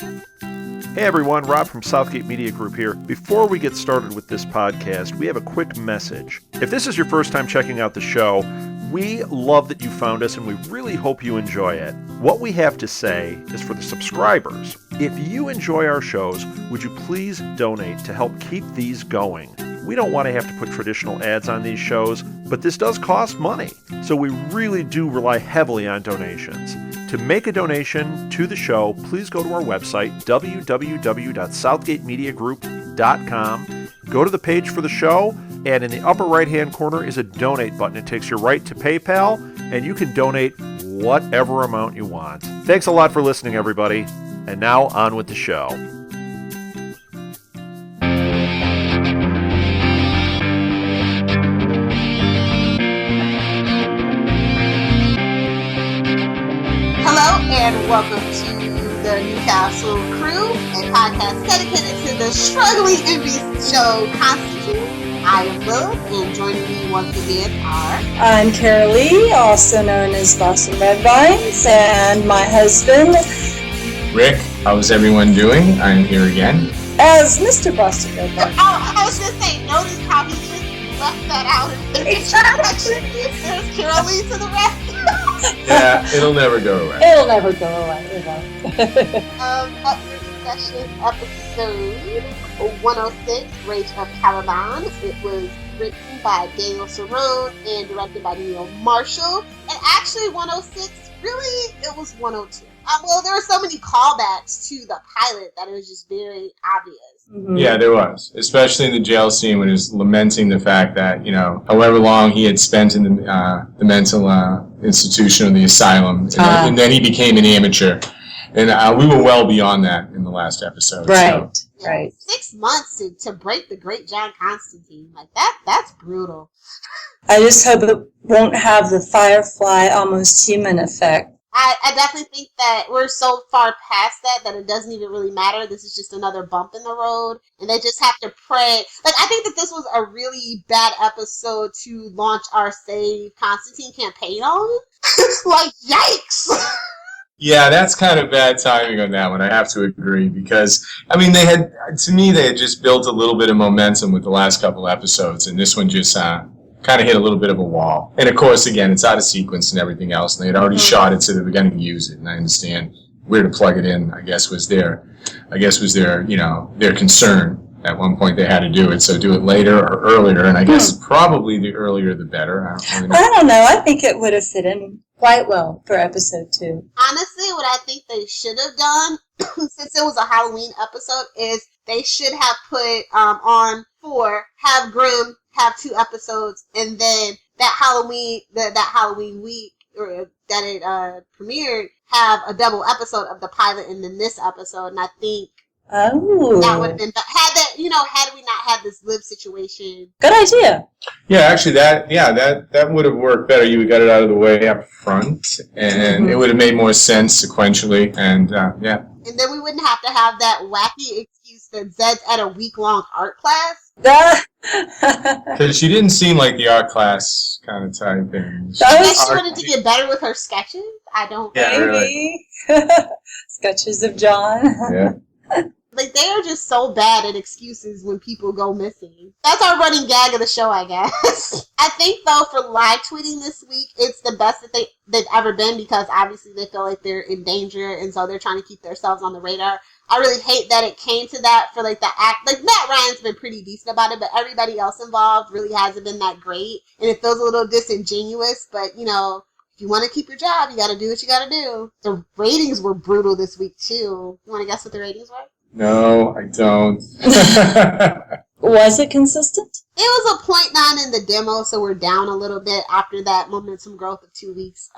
Hey everyone, Rob from Southgate Media Group here. Before we get started with this podcast, we have a quick message. If this is your first time checking out the show, we love that you found us and we really hope you enjoy it. What we have to say is for the subscribers. If you enjoy our shows, would you please donate to help keep these going? We don't want to have to put traditional ads on these shows, but this does cost money. So we really do rely heavily on donations. To make a donation to the show, please go to our website, www.southgatemediagroup.com. Go to the page for the show, and in the upper right-hand corner is a donate button. It takes you right to PayPal, and you can donate whatever amount you want. Thanks a lot for listening, everybody. And now, on with the show. And welcome to the Newcastle Crew, a podcast dedicated to the struggling NBC show Constantine. I am Lilith, and joining me once again are... I'm Carol Lee, also known as Boston Red Vines, and my husband... Rick, how's everyone doing? I'm here again. As Mr. Boston Red Vines. I was going to say, notice how he just left that out in the introduction. There's Carol Lee to the rest. Yeah, it'll never go away. It'll never go away. Up for discussion, episode 106, Rage of Caliban. It was written by Daniel Cerrone and directed by Neil Marshall. And actually, 106, really, it was 102. Well, there were so many callbacks to the pilot that it was just very obvious. Mm-hmm. Yeah, there was. Especially in the jail scene when he was lamenting the fact that, however long he had spent in the mental institution or the asylum, and then he became an amateur. And we were well beyond that in the last episode. Right, so. right. 6 months to break the great John Constantine. Like, that's brutal. I just hope it won't have the Firefly almost human effect. I definitely think that we're so far past that it doesn't even really matter. This is just another bump in the road, and they just have to pray. Like, I think that this was a really bad episode to launch our Save Constantine campaign on. Like, yikes! Yeah, that's kind of bad timing on that one, I have to agree, because, they had just built a little bit of momentum with the last couple episodes, and this one just kind of hit a little bit of a wall. And of course, again, it's out of sequence and everything else, and they had already shot it, so they were going to use it, and I understand where to plug it in, I guess was their concern. At one point they had to do it, so do it later or earlier, and I guess probably the earlier the better. I don't know. I think it would have fit in quite well for episode 2. Honestly, what I think they should have done, since it was a Halloween episode, is they should have put on 4, have Grimm have 2 episodes, and then that Halloween week or that it premiered, have a double episode of the pilot and then this episode. And I think that would have been had we not had this live situation. Good idea. Yeah, actually, that would have worked better. You got it out of the way up front, and it would have made more sense sequentially. And yeah. And then we wouldn't have to have that wacky excuse that Zed's at a week-long art class. Because she didn't seem like the art class kind of type thing. She wanted to get better with her sketches? I don't know. Yeah, really. Sketches of John. Yeah. Like, they are just so bad at excuses when people go missing. That's our running gag of the show, I guess. I think, though, for live tweeting this week, it's the best that they've ever been, because obviously they feel like they're in danger, and so they're trying to keep themselves on the radar. I really hate that it came to that for, the act. Like, Matt Ryan's been pretty decent about it, but everybody else involved really hasn't been that great, and it feels a little disingenuous, but, if you want to keep your job, you got to do what you got to do. The ratings were brutal this week, too. You want to guess what the ratings were? No, I don't. Was it consistent? It was a 0.9 in the demo, so we're down a little bit after that momentum growth of 2 weeks,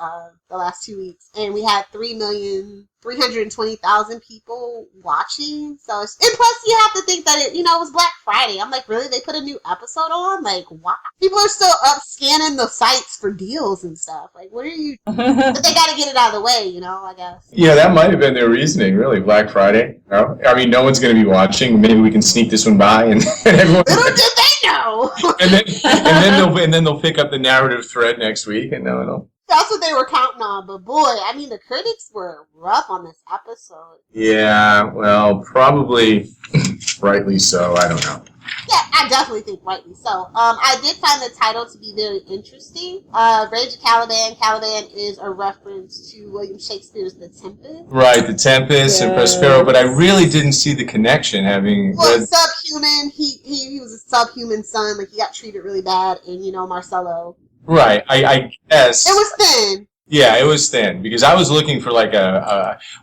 the last 2 weeks. And we had 3,320,000 people watching. So, and plus you have to think that it was Black Friday. I'm like, really? They put a new episode on? Like, why? People are still up scanning the sites for deals and stuff. Like, what are you? But they got to get it out of the way, I guess. Yeah, that might have been their reasoning, really. Black Friday. No? No one's going to be watching. Maybe we can sneak this one by, and everyone. Little did they know. and then they'll pick up the narrative thread next week, and no. That's what they were counting on. But boy, I mean, the critics were rough on this episode. Yeah, well, probably rightly so. I don't know. Yeah, I definitely think rightly so. I did find the title to be very interesting. Rage of Caliban. Caliban is a reference to William Shakespeare's The Tempest. Right, The Tempest and Prospero, but I really didn't see the connection having... Well, subhuman. He was a subhuman son. Like, he got treated really bad, and, Marcello. Right, I guess... It was thin. Yeah, it was thin, because I was looking for, like,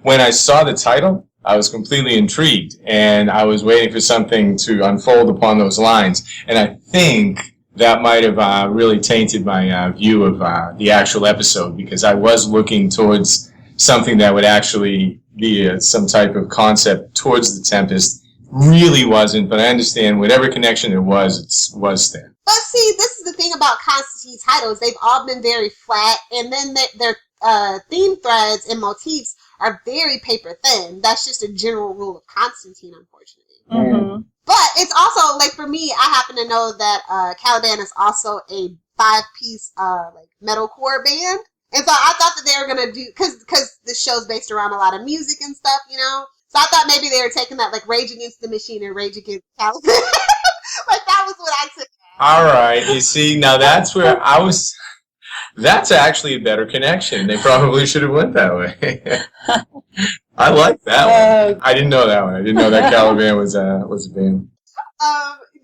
when I saw the title, I was completely intrigued, and I was waiting for something to unfold upon those lines, and I think that might have really tainted my view of the actual episode, because I was looking towards something that would actually be some type of concept towards the Tempest. Really wasn't, but I understand whatever connection there was, it was thin. But see, this is the thing about Constantine's titles. They've all been very flat, and then their theme threads and motifs are very paper thin. That's just a general rule of Constantine, unfortunately. Mm-hmm. But it's also, like, for me, I happen to know that Caliban is also a 5-piece metalcore band. And so I thought that they were going to do, because the show's based around a lot of music and stuff, So I thought maybe they were taking that, like, Rage Against the Machine and Rage Against Caliban. Like, that was what I took. All right, you see, now that's where I was... That's actually a better connection. They probably should have went that way. I like that one. I didn't know that one. I didn't know that Caliban was a band.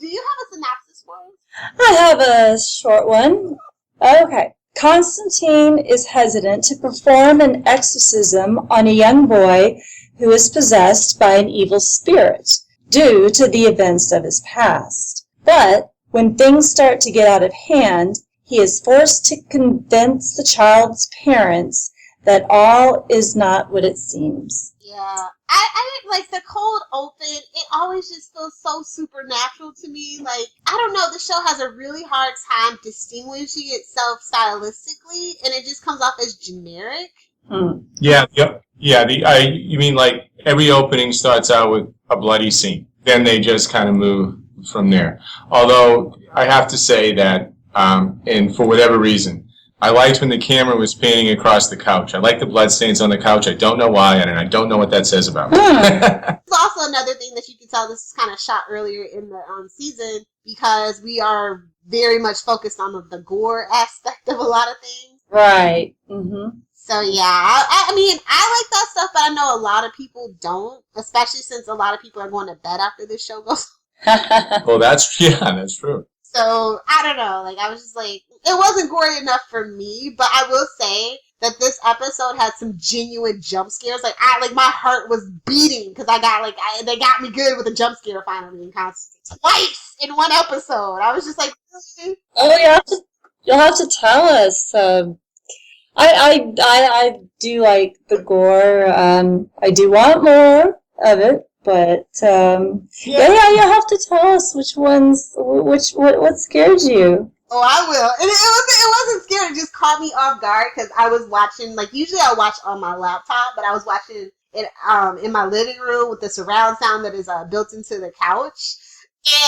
Do you have a synopsis for us? I have a short one. Okay. Constantine is hesitant to perform an exorcism on a young boy who is possessed by an evil spirit due to the events of his past. But when things start to get out of hand, he is forced to convince the child's parents that all is not what it seems. Yeah. I like the cold open, it always just feels so supernatural to me. Like, I don't know, the show has a really hard time distinguishing itself stylistically, and it just comes off as generic. Yeah, yep. Yeah, you mean like every opening starts out with a bloody scene. Then they just kind of move from there. Although, I have to say that and for whatever reason, I liked when the camera was panning across the couch. I like the bloodstains on the couch. I don't know why, and I don't know what that says about me. It's also another thing that you can tell this is kind of shot earlier in the season, because we are very much focused on the gore aspect of a lot of things. Right. Mm-hmm. So yeah, I mean, I like that stuff, but I know a lot of people don't, especially since a lot of people are going to bed after this show goes. Well, that's true. So, I don't know, like, I was just like, it wasn't gory enough for me, but I will say that this episode had some genuine jump scares. Like, my heart was beating, because they got me good with a jump scare finally in Constantine. Twice in one episode. I was just like, really? Oh, you'll have to tell us. I do like the gore. I do want more of it. But, yeah, you'll have to tell us what scared you. Oh, I will. And it wasn't scary. It just caught me off guard, because I was watching, like, usually I watch on my laptop, but I was watching it in my living room with the surround sound that is built into the couch.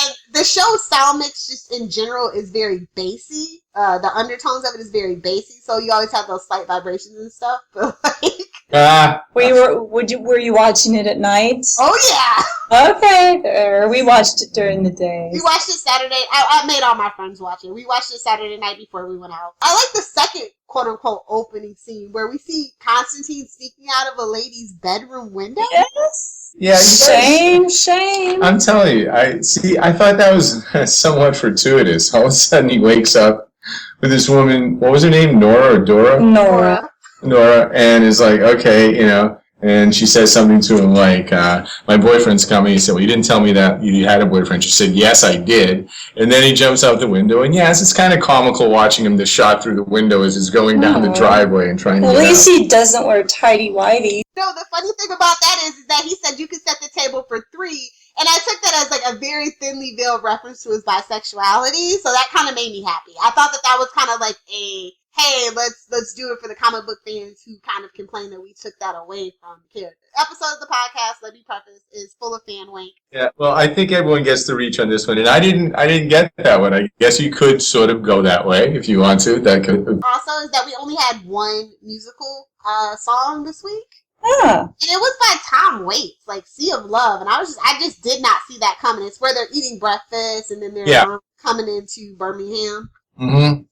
And the show's sound mix just in general is very bassy. The undertones of it is very bassy, so you always have those slight vibrations and stuff. But were you watching it at night? Oh yeah. Okay, we watched it during the day. We watched it Saturday. I made all my friends watch it. We watched it Saturday night before we went out. I like the second quote unquote opening scene where we see Constantine sneaking out of a lady's bedroom window. Yes. Yeah, Shame. I'm telling you, I thought that was somewhat fortuitous. All of a sudden he wakes up with this woman, what was her name, Nora or Dora? Nora, and is like, okay, and she says something to him like, my boyfriend's coming. He said, well, you didn't tell me that you had a boyfriend. She said, yes, I did. And then he jumps out the window, and yes, it's kind of comical watching him just shot through the window as he's going down the driveway and trying to get out. At least he doesn't wear tighty-whitey. No, the funny thing about that is that he said you could set the table for 3, and I took that as like a very thinly veiled reference to his bisexuality, so that kind of made me happy. I thought that was kind of like a, hey, let's do it for the comic book fans who kind of complain that we took that away from the character. Episode of the podcast, let me preface, is full of fan wink. Yeah, well, I think everyone gets the reach on this one, and I didn't get that one. I guess you could sort of go that way if you want to. That could. Also, is that we only had one musical song this week. Ah. And it was by Tom Waits, like Sea of Love, and I just did not see that coming. It's where they're eating breakfast and then they're coming into Birmingham. Mm-hmm.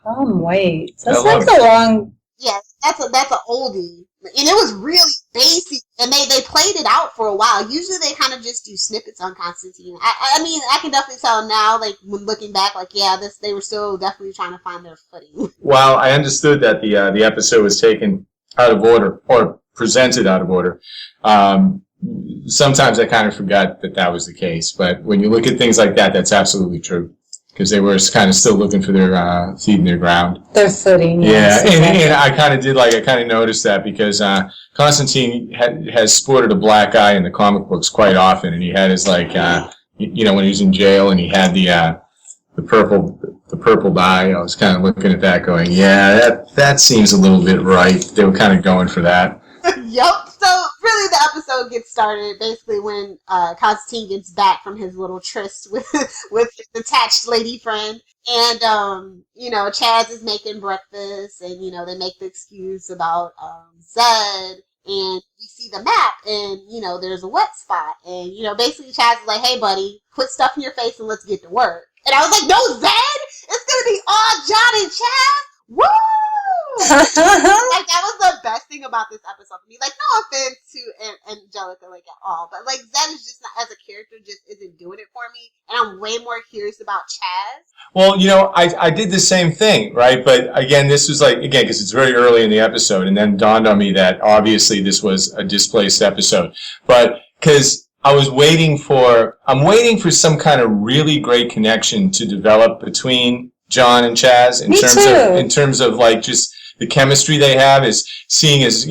Tom Waits. That's like a long. Yeah, that's an oldie, and it was really basic. And they played it out for a while. Usually they kind of just do snippets on Constantine. I mean, I can definitely tell now, like when looking back, like they were still definitely trying to find their footing. While I understood that the episode was taken out of order or presented out of order, sometimes I kind of forgot that was the case. But when you look at things like that, that's absolutely true. Because they were kind of still looking for their feet in their ground. Their footing. Yeah, and I kind of noticed that because Constantine has sported a black eye in the comic books quite often, and he had his when he was in jail, and he had the purple dye. I was kind of looking at that, going, yeah, that seems a little bit right. They were kind of going for that. Yup. So really, the episode gets started basically when Constantine gets back from his little tryst with his attached lady friend, and Chaz is making breakfast, and they make the excuse about Zed, and we see the map, and there's a wet spot, and basically Chaz is like, hey buddy, quit stuffing your face and let's get to work. And I was like, no, Zed, it's gonna be all John and Chaz. Woo! Like that was the best thing about this episode for me. Like, no offense to Angelica, like at all, but like Zed is just not, as a character, just isn't doing it for me, and I'm way more curious about Chaz. Well, I did the same thing, right? But again, this was because it's very early in the episode, and then dawned on me that obviously this was a displaced episode, but because I'm waiting for some kind of really great connection to develop between John and Chaz in terms of like just the chemistry they have, is seeing as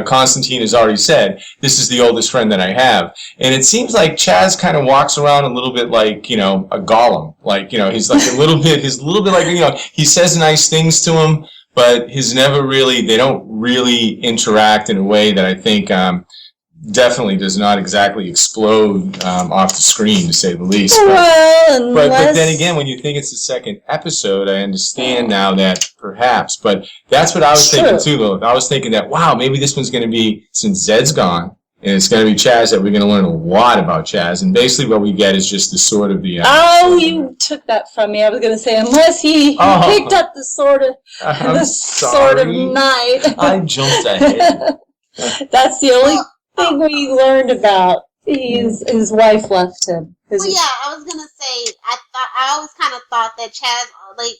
Constantine has already said, this is the oldest friend that I have, and it seems like Chaz kind of walks around a little bit like a golem, like he's like a little bit like he says nice things to him, but they don't really interact in a way that I think definitely does not exactly explode off the screen, to say the least. But then again, when you think it's the second episode, I understand now that perhaps. But that's what I was thinking too, though. I was thinking that, wow, maybe this one's going to be, since Zed's gone, and it's going to be Chaz, that we're going to learn a lot about Chaz. And basically what we get is just the sword of the... you took that from me. I was going to say, unless he picked up the sword of night. I jumped ahead. That's the only... thing we learned about his wife left him. Well, yeah, I was gonna say I always kind of thought that Chaz, like,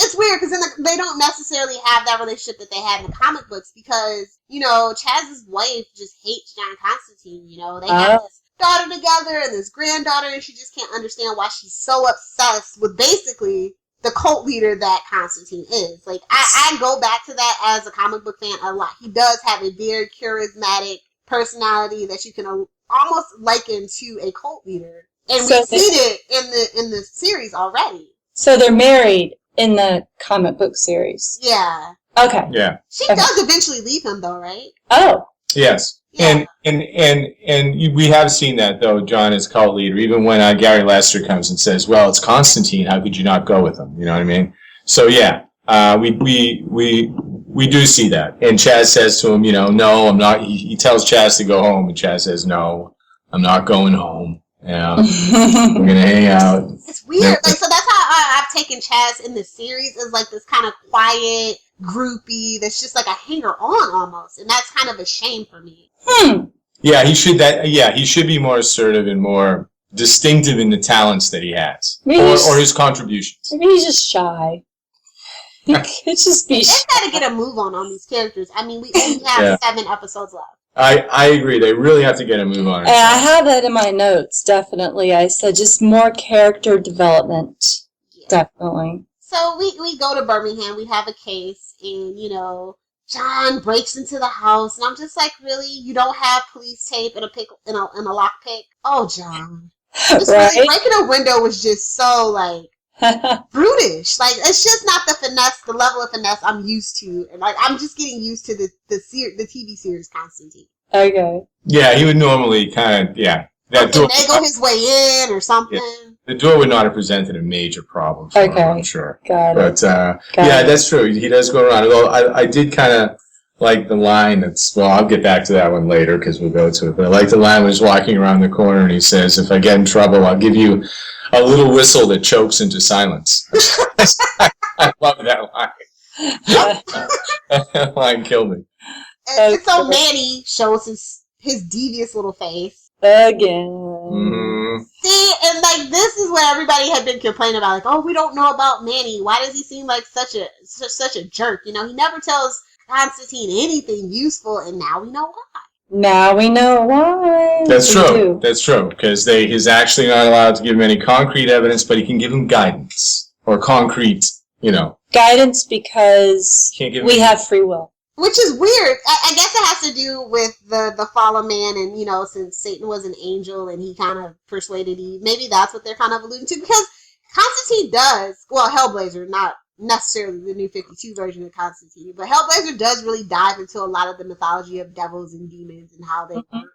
it's weird because they don't necessarily have that relationship that they had in the comic books, because Chaz's wife just hates John Constantine. They have this daughter together and this granddaughter, and she just can't understand why she's so obsessed with basically the cult leader that Constantine is. Like, I go back to that as a comic book fan a lot. He does have a very charismatic personality that you can almost liken to a cult leader, and we've seen it in the series already. So they're married in the comic book series. Yeah. Okay. Yeah. She does eventually leave him, though, right? Oh. Yes. Yeah. And we have seen that, though, John is cult leader. Even when Gary Lester comes and says, "Well, it's Constantine. How could you not go with him?" You know what I mean? So yeah, we do see that. And Chaz says to him, "No, I'm not." He tells Chaz to go home, and Chaz says, "No, I'm not going home. Yeah, we're gonna hang out." It's weird. Like, so that's how I've taken Chaz in this series, is like this kind of quiet groupie that's just like a hanger-on almost, and that's kind of a shame for me. Yeah, he should be more assertive and more distinctive in the talents that he has, or his contributions. Maybe he's just shy. It's just be. They've got to get a move on these characters. I mean, we only have 7 episodes left. I agree. They really have to get a move on. And I have that in my notes, definitely. I said just more character development. Yeah. Definitely. So we go to Birmingham. We have a case, and, John breaks into the house, and I'm just like, really? You don't have police tape and a lockpick? Oh, John. Just right? Really, breaking a window was just so, like, brutish. Like, it's just not the finesse, the level of finesse I'm used to. And like, I'm just getting used to the TV series Constantine. Okay. Yeah, he would normally kind of, that door finagle his way in or something. Yeah. The door would not have presented a major problem for him, I'm sure. Got it. But, that's true. He does go around. Although I did kind of like the line that's, well, I'll get back to that one later because we'll go to it. But I like the line when he's walking around the corner and he says, if I get in trouble, I'll give you a little whistle that chokes into silence. I love that line. That line killed me. And so Manny shows his devious little face. Again. Mm-hmm. See, and like this is what everybody had been complaining about. Like, oh, we don't know about Manny. Why does he seem like such a jerk? You know, he never tells Constantine anything useful, and now we know why. Now we know why. That's true. That's true. Because he's actually not allowed to give him any concrete evidence, but he can give him guidance or concrete, guidance because we have free will. Which is weird. I guess it has to do with the fall of man, and since Satan was an angel and he kind of persuaded Eve, maybe that's what they're kind of alluding to. Because Constantine does, well, Hellblazer, not necessarily the New 52 version of Constantine, but Hellblazer does really dive into a lot of the mythology of devils and demons and how they work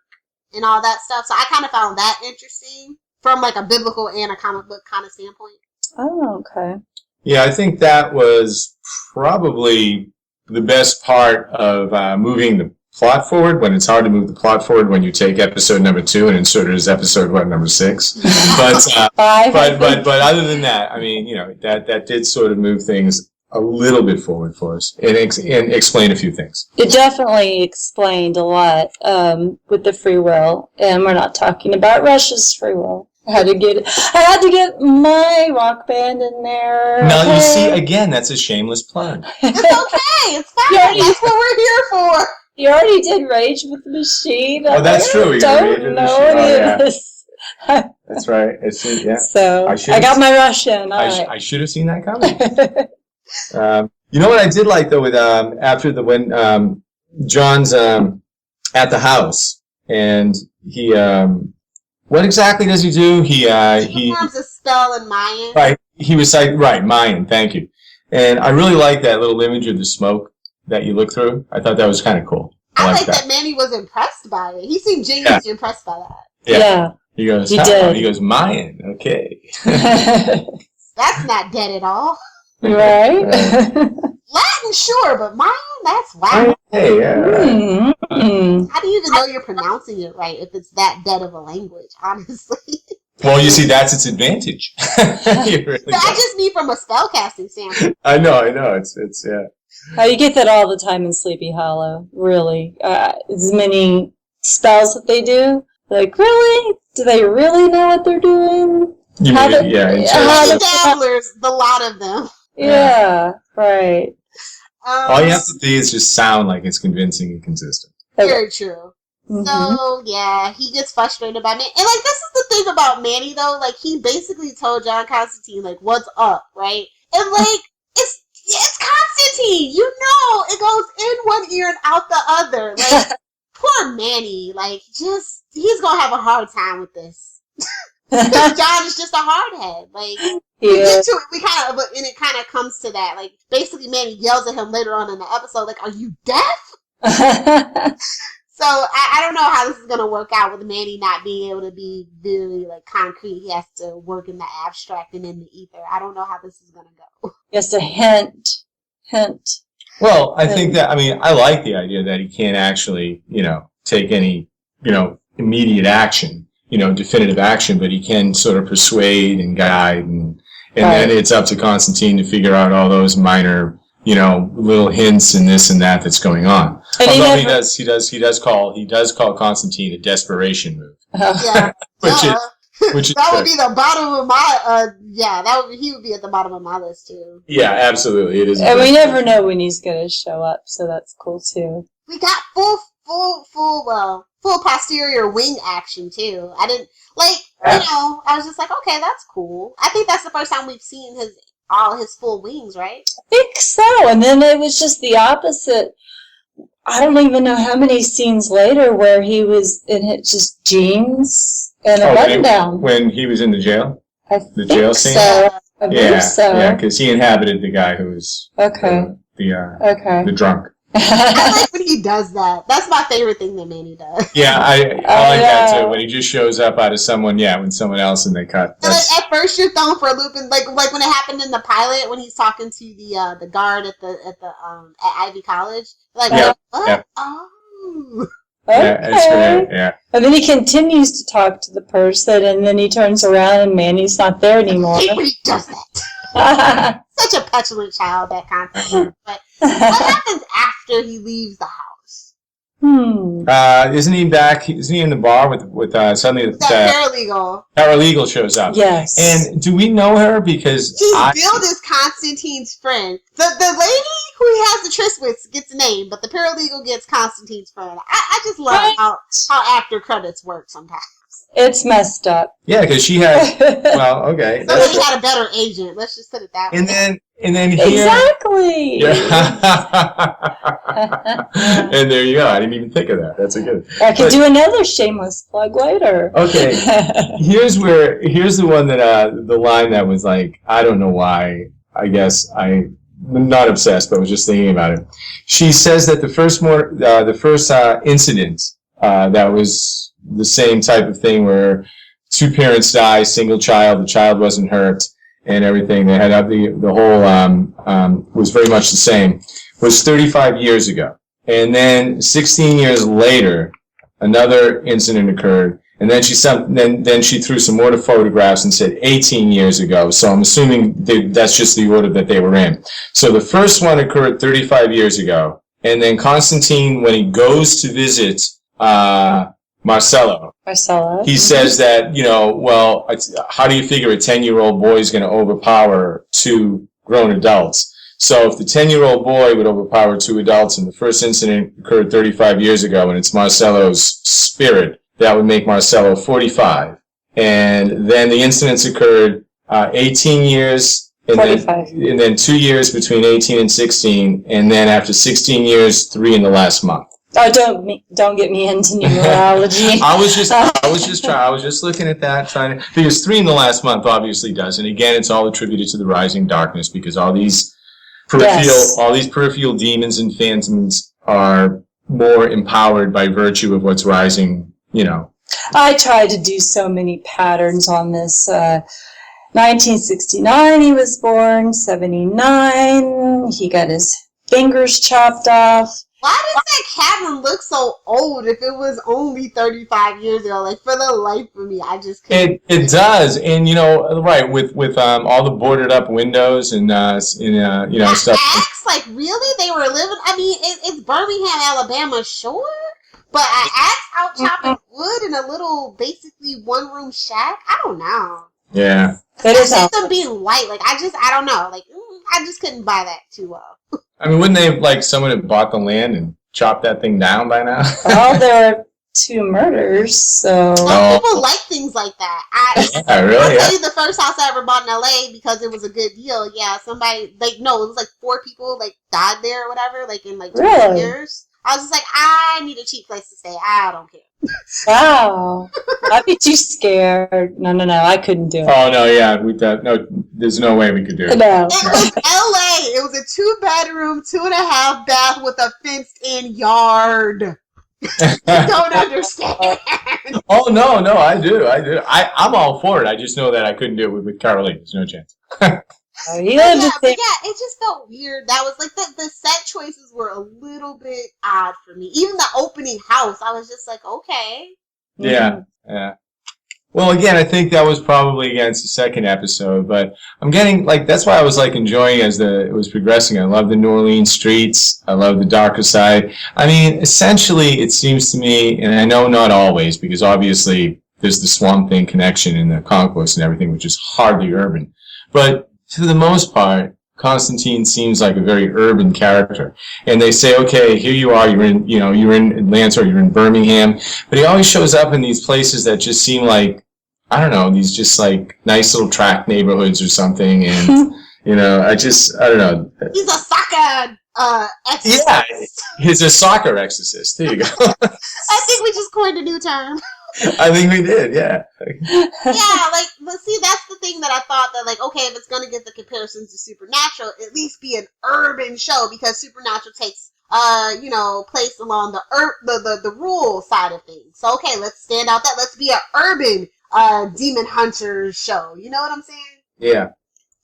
and all that stuff. So I kind of found that interesting from like a biblical and a comic book kind of standpoint. Oh, okay. Yeah, I think that was probably the best part of moving the plot forward, when it's hard to move the plot forward when you take episode number 2 and insert it as episode number 6. But other than that, I mean, that did sort of move things a little bit forward for us and explain a few things. It definitely explained a lot with the free will, and we're not talking about Russia's free will. I had to get my rock band in there. Now, you see, again, that's a shameless plug. It's okay. It's fine. That's what we're here for. You already did Rage with the Machine. Oh, that's true. You don't know any of this. That's right. So, I got my Russian. I should have seen that coming. You know what I did like, though, with when John's at the house, and he... what exactly does he do? He performs a spell in Mayan. Right. He recites, Mayan, thank you. And I really like that little image of the smoke that you look through. I thought that was kind of cool. I like that Manny was impressed by it. He seemed genuinely impressed by that. Yeah. He goes, he did. He goes, Mayan, okay. That's not dead at all. Right? Latin, sure, but Mayan, that's wow. Hey, yeah. Mm-hmm. How do you even know you're pronouncing it right if it's that dead of a language, honestly? Well, you see, that's its advantage. I just mean from a spellcasting standpoint. I know. It's yeah. You get that all the time in Sleepy Hollow, really. As many spells that they do. Like, really? Do they really know what they're doing? Dabblers, the lot of them. Yeah, right. All you have to do is just sound like it's convincing and consistent. Very true. Mm-hmm. So, yeah, he gets frustrated by Manny. And, like, this is the thing about Manny, though. Like, he basically told John Constantine, like, what's up, right? And, like, it's Constantine! You know it goes in one ear and out the other. Like, poor Manny. Like, he's gonna have a hard time with this. Because John is just a hardhead. Like, we get to it, and it kind of comes to that. Like, basically, Manny yells at him later on in the episode, like, are you deaf? So, I don't know how this is going to work out with Manny not being able to be very, like, concrete. He has to work in the abstract and in the ether. I don't know how this is going to go. Just a hint. Well, I think that, I like the idea that he can't actually, take any, immediate action, definitive action, but he can sort of persuade and guide, and then it's up to Constantine to figure out all those minor, little hints and this and that's going on. And although he does call Constantine a desperation move. Yeah. which is that would be the bottom of my he would be at the bottom of my list too. Yeah, absolutely. It is. And we never know when he's gonna show up, so that's cool too. We got full posterior wing action too. I didn't I was just like, okay, that's cool. I think that's the first time we've seen all his full wings, right? I think so. And then it was just the opposite. I don't even know how many scenes later where he was in just jeans and a button down. When he was in the jail? I The jail think scene? so. I believe so. Yeah, because he inhabited the guy who was Okay. the drunk. I like when he does that. That's my favorite thing that Manny does. Yeah, I like that too. When he just shows up out of someone, when someone else and they cut. And like, at first you're thrown for a loop, and like when it happened in the pilot when he's talking to the guard at Ivy College, like what? Oh. Okay. Yeah, it's great. Yeah. And then he continues to talk to the person, and then he turns around, and Manny's not there anymore. I hate when he does that. Such a petulant child, that concept. But what happens after he leaves the house? Isn't he back? Isn't he in the bar with suddenly the paralegal shows up? Yes. And do we know her? Because he's billed as Constantine's friend. The lady who he has the tryst with gets a name, but the paralegal gets Constantine's friend. I just love how after credits work sometimes. It's messed up. Yeah, because she had. Well, okay. Somebody had a better agent. Let's just put it that way. And then here. Exactly. Yeah. And there you go. I didn't even think of that. That's a good. I could do another shameless plug later. Okay. Here's the one that the line that was like, I don't know why. I guess I'm not obsessed, but was just thinking about it. She says that the first incident that was the same type of thing where two parents die, single child, the child wasn't hurt, and everything. They had the whole was very much the same. Was 35 years ago, and then 16 years later, another incident occurred, and then she threw some more photographs and said 18 years ago. So I'm assuming that's just the order that they were in. So the first one occurred 35 years ago, and then Constantine, when he goes to visit Marcello, he says that, well, how do you figure a 10-year-old boy is going to overpower two grown adults? So if the 10-year-old boy would overpower two adults and the first incident occurred 35 years ago and it's Marcello's spirit, that would make Marcello 45. And then the incidents occurred 18 years, and then 2 years between 18 and 16, and then after 16 years, 3 in the last month. Oh, don't get me into numerology. I was just looking at that, because 3 in the last month obviously does, and again, it's all attributed to the rising darkness because all these peripheral demons and phantoms are more empowered by virtue of what's rising. I tried to do so many patterns on this. 1969, he was born. 79, he got his fingers chopped off. Why does that cabin look so old if it was only 35 years ago? Like, for the life of me, I just couldn't. It does, and right, with all the boarded up windows and stuff. Axe, like, really? They were living. I mean, it's Birmingham, Alabama, sure, but an axe out chopping wood in a little, basically one-room shack. I don't know. Yeah, that is them being white. Like, I don't know. Like, I just couldn't buy that too well. I mean, wouldn't they have, someone had bought the land and chopped that thing down by now? Well, there are 2 murders, so... Well, people like things like that. Really? I'll tell you the first house I ever bought in L.A. because it was a good deal. Yeah, somebody, it was 4 people, died there or whatever, in 2 years. I was just like, I need a cheap place to stay. I don't care. Wow. I'd be too scared. No, I couldn't do it. Oh, no, yeah. No, there's no way we could do it. No. It was L.A. It was a 2-bedroom, 2.5 bath with a fenced-in yard. You don't understand. Oh, no, I do. I'm all for it. I just know that I couldn't do it with Caroline. There's no chance. But it just felt weird. That was the set choices were a little bit odd for me. Even the opening house, I was just like, okay. Yeah. Well, again, I think that was probably against the second episode, but I'm getting that's why I was enjoying as it was progressing. I love the New Orleans streets. I love the darker side. I mean, essentially, it seems to me, and I know not always, because obviously there's the Swamp Thing connection in the comic books and everything, which is hardly urban, but for the most part, Constantine seems like a very urban character. And they say, okay, here you are, you're in Atlanta or you're in Birmingham, but he always shows up in these places that just seem I don't know, these just nice little tract neighborhoods or something. And, I don't know. He's a soccer exorcist. Yeah, he's a soccer exorcist. There you go. I think we just coined a new term. I think we did, yeah. Yeah, but see, that's the thing that I thought that, like, okay, if it's going to get the comparisons to Supernatural, at least be an urban show, because Supernatural takes, place along the rural side of things. So, okay, let's stand out that. Let's be an urban demon hunter show. You know what I'm saying? Yeah.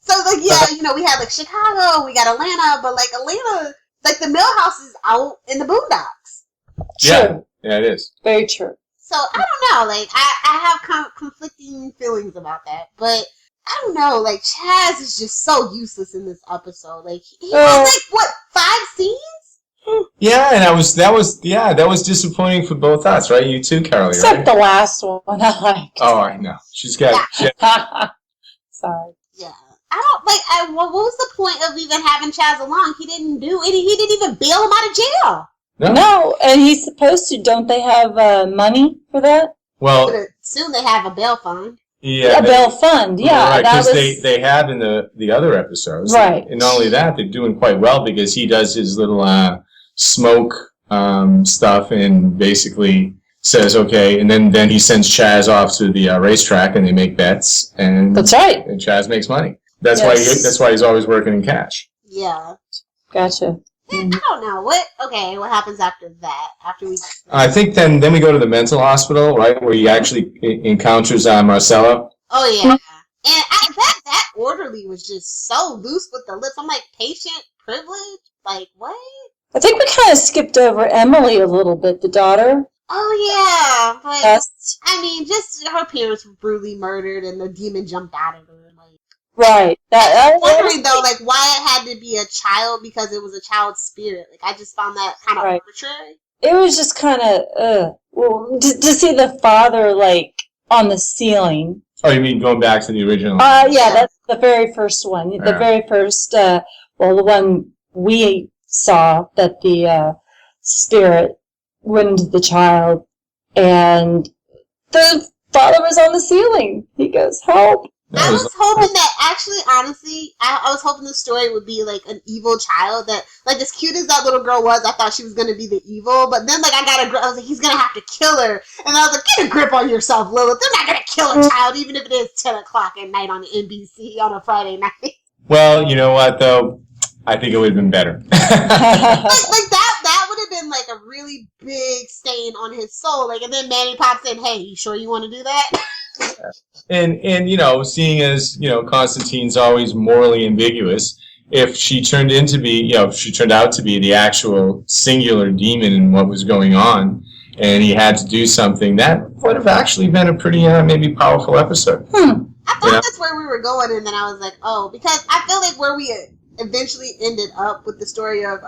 So, like, we had, like, Chicago, we got Atlanta, but, like, Atlanta, like, the Millhouse is out in the boondocks. True. Yeah, it is. Very true. So, I don't know, like, I have conflicting feelings about that, but I don't know, like, Chaz is just so useless in this episode. Like, he has, like, what, 5 scenes? Yeah, and that was disappointing for both us, right? You too, Carly, Except right? the last one I liked. Oh, I know. She's got... Sorry. Yeah. I don't, like, what was the point of even having Chaz along? He didn't even bail him out of jail. No, and he's supposed to. Don't they have money for that? Well, soon they have a bail fund. Yeah, a bail fund. Yeah, right, because they have in the other episodes. Right. And not only that, they're doing quite well because he does his little smoke stuff and basically says okay, and then he sends Chaz off to the racetrack and they make bets and that's right. And Chaz makes money. That's yes. why he's always working in cash. Yeah. Gotcha. I don't know. What happens after that? After we... I think then we go to the mental hospital, right, where he actually encounters Marcella. Oh, yeah. And that orderly was just so loose with the lips. I'm like, patient privilege? Like, what? I think we kind of skipped over Emily a little bit, the daughter. Oh, yeah. But, Yes. I mean, just her parents were brutally murdered and the demon jumped out of her. Like, right. I'm wondering, though, like, why it had to be a child because it was a child's spirit. Like, I just found that kind of arbitrary. It was just kind of, to see the father, like, on the ceiling. Oh, you mean going back to the original? Yeah, that's the very first one. Yeah. The very first, the one we saw that the spirit went into the child, and the father was on the ceiling. He goes, help. I was hoping that, actually, honestly, I was hoping the story would be, like, an evil child that, like, as cute as that little girl was, I thought she was going to be the evil, but then, like, I was like, he's going to have to kill her, and I was like, get a grip on yourself, Lilith, they're not going to kill a child, even if it is 10 o'clock at night on NBC on a Friday night. Well, you know what, though? I think it would have been better. like that would have been, like, a really big stain on his soul, like, and then Manny pops in, hey, you sure you want to do that? And seeing as Constantine's always morally ambiguous, if she turned out to be the actual singular demon in what was going on, and he had to do something, that would have actually been a pretty maybe powerful episode. I thought that's where we were going, and then I was like, oh, because I feel like where we eventually ended up with the story of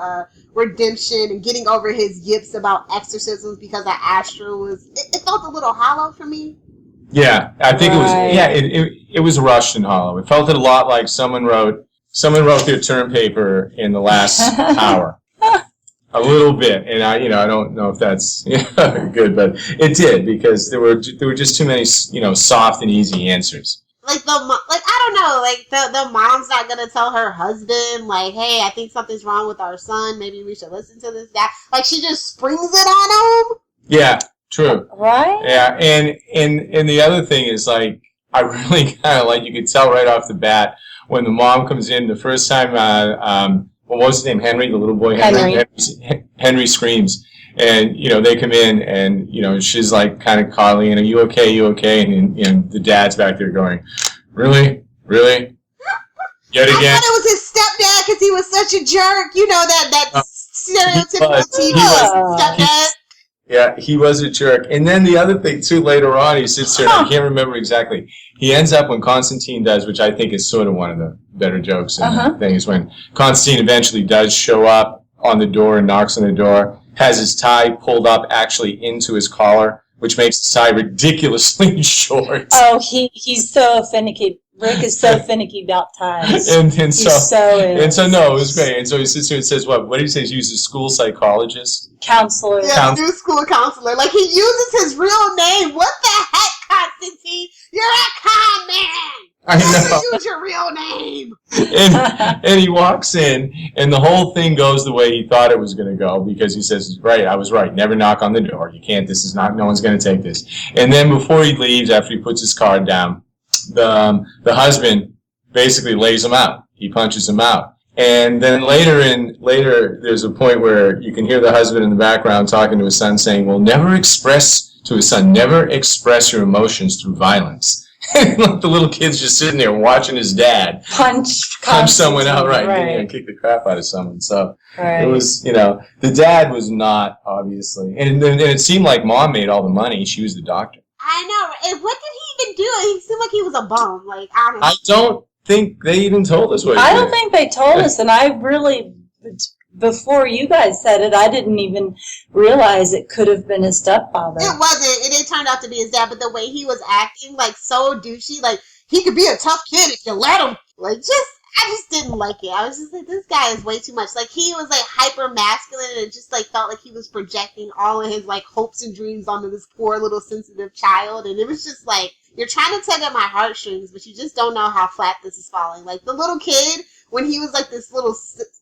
redemption and getting over his yips about exorcisms because that astral was, it felt a little hollow for me. Yeah, I think it was. Yeah, it was rushed and hollow. It felt a lot like someone wrote their term paper in the last hour, a little bit. And I don't know if that's good, but it did because there were just too many soft and easy answers. Like I don't know, like the mom's not gonna tell her husband like, hey, I think something's wrong with our son. Maybe we should listen to this guy. Like she just springs it on him. Yeah. True. Right? Yeah, and the other thing is, like, I really kind of, like, you could tell right off the bat when the mom comes in the first time, what was his name? Henry, the little boy Henry screams. And, they come in and, she's, like, kind of coddling, and are you okay? You okay? And the dad's back there going, really? Really? Yet again? I thought it was his stepdad because he was such a jerk. That stereotypical TV stepdad. Yeah, he was a jerk. And then the other thing, too, later on, he sits there, and I can't remember exactly. He ends up when Constantine does, which I think is sort of one of the better jokes in the thing, is when Constantine eventually does show up on the door and knocks on the door, has his tie pulled up actually into his collar, which makes his tie ridiculously short. Oh, he's so finicky. Rick is so finicky about ties. And so no, it was great. And so he sits here and says, what did he say? He's used a school psychologist? Counselor. Yeah, new school counselor. Like, he uses his real name. What the heck, Constantine? You're a con man! I know. Use your real name! And he walks in, and the whole thing goes the way he thought it was going to go, because he says, right, I was right. Never knock on the door. You can't. No one's going to take this. And then before he leaves, after he puts his card down, the husband basically lays him out. He punches him out. And then later, there's a point where you can hear the husband in the background talking to his son saying, well, never express your emotions through violence. And the little kid's just sitting there watching his dad punch someone out, right, and kick the crap out of someone. So it was, the dad was not, obviously. And it seemed like Mom made all the money. She was the doctor. I know. And what did he even do? He seemed like he was a bum. Like, honestly. I don't think they even told us what he did. I don't think they told us, and I really, before you guys said it, I didn't even realize it could have been his stepfather. It wasn't. It turned out to be his dad, but the way he was acting, like, so douchey, like, he could be a tough kid if you let him. Like, I just didn't like it. I was just like, this guy is way too much. Like, he was, like, hyper masculine, and it just, like, felt like he was projecting all of his, like, hopes and dreams onto this poor little sensitive child, and it was just, like, you're trying to tug at my heartstrings, but you just don't know how flat this is falling. Like, the little kid, when he was, like, this little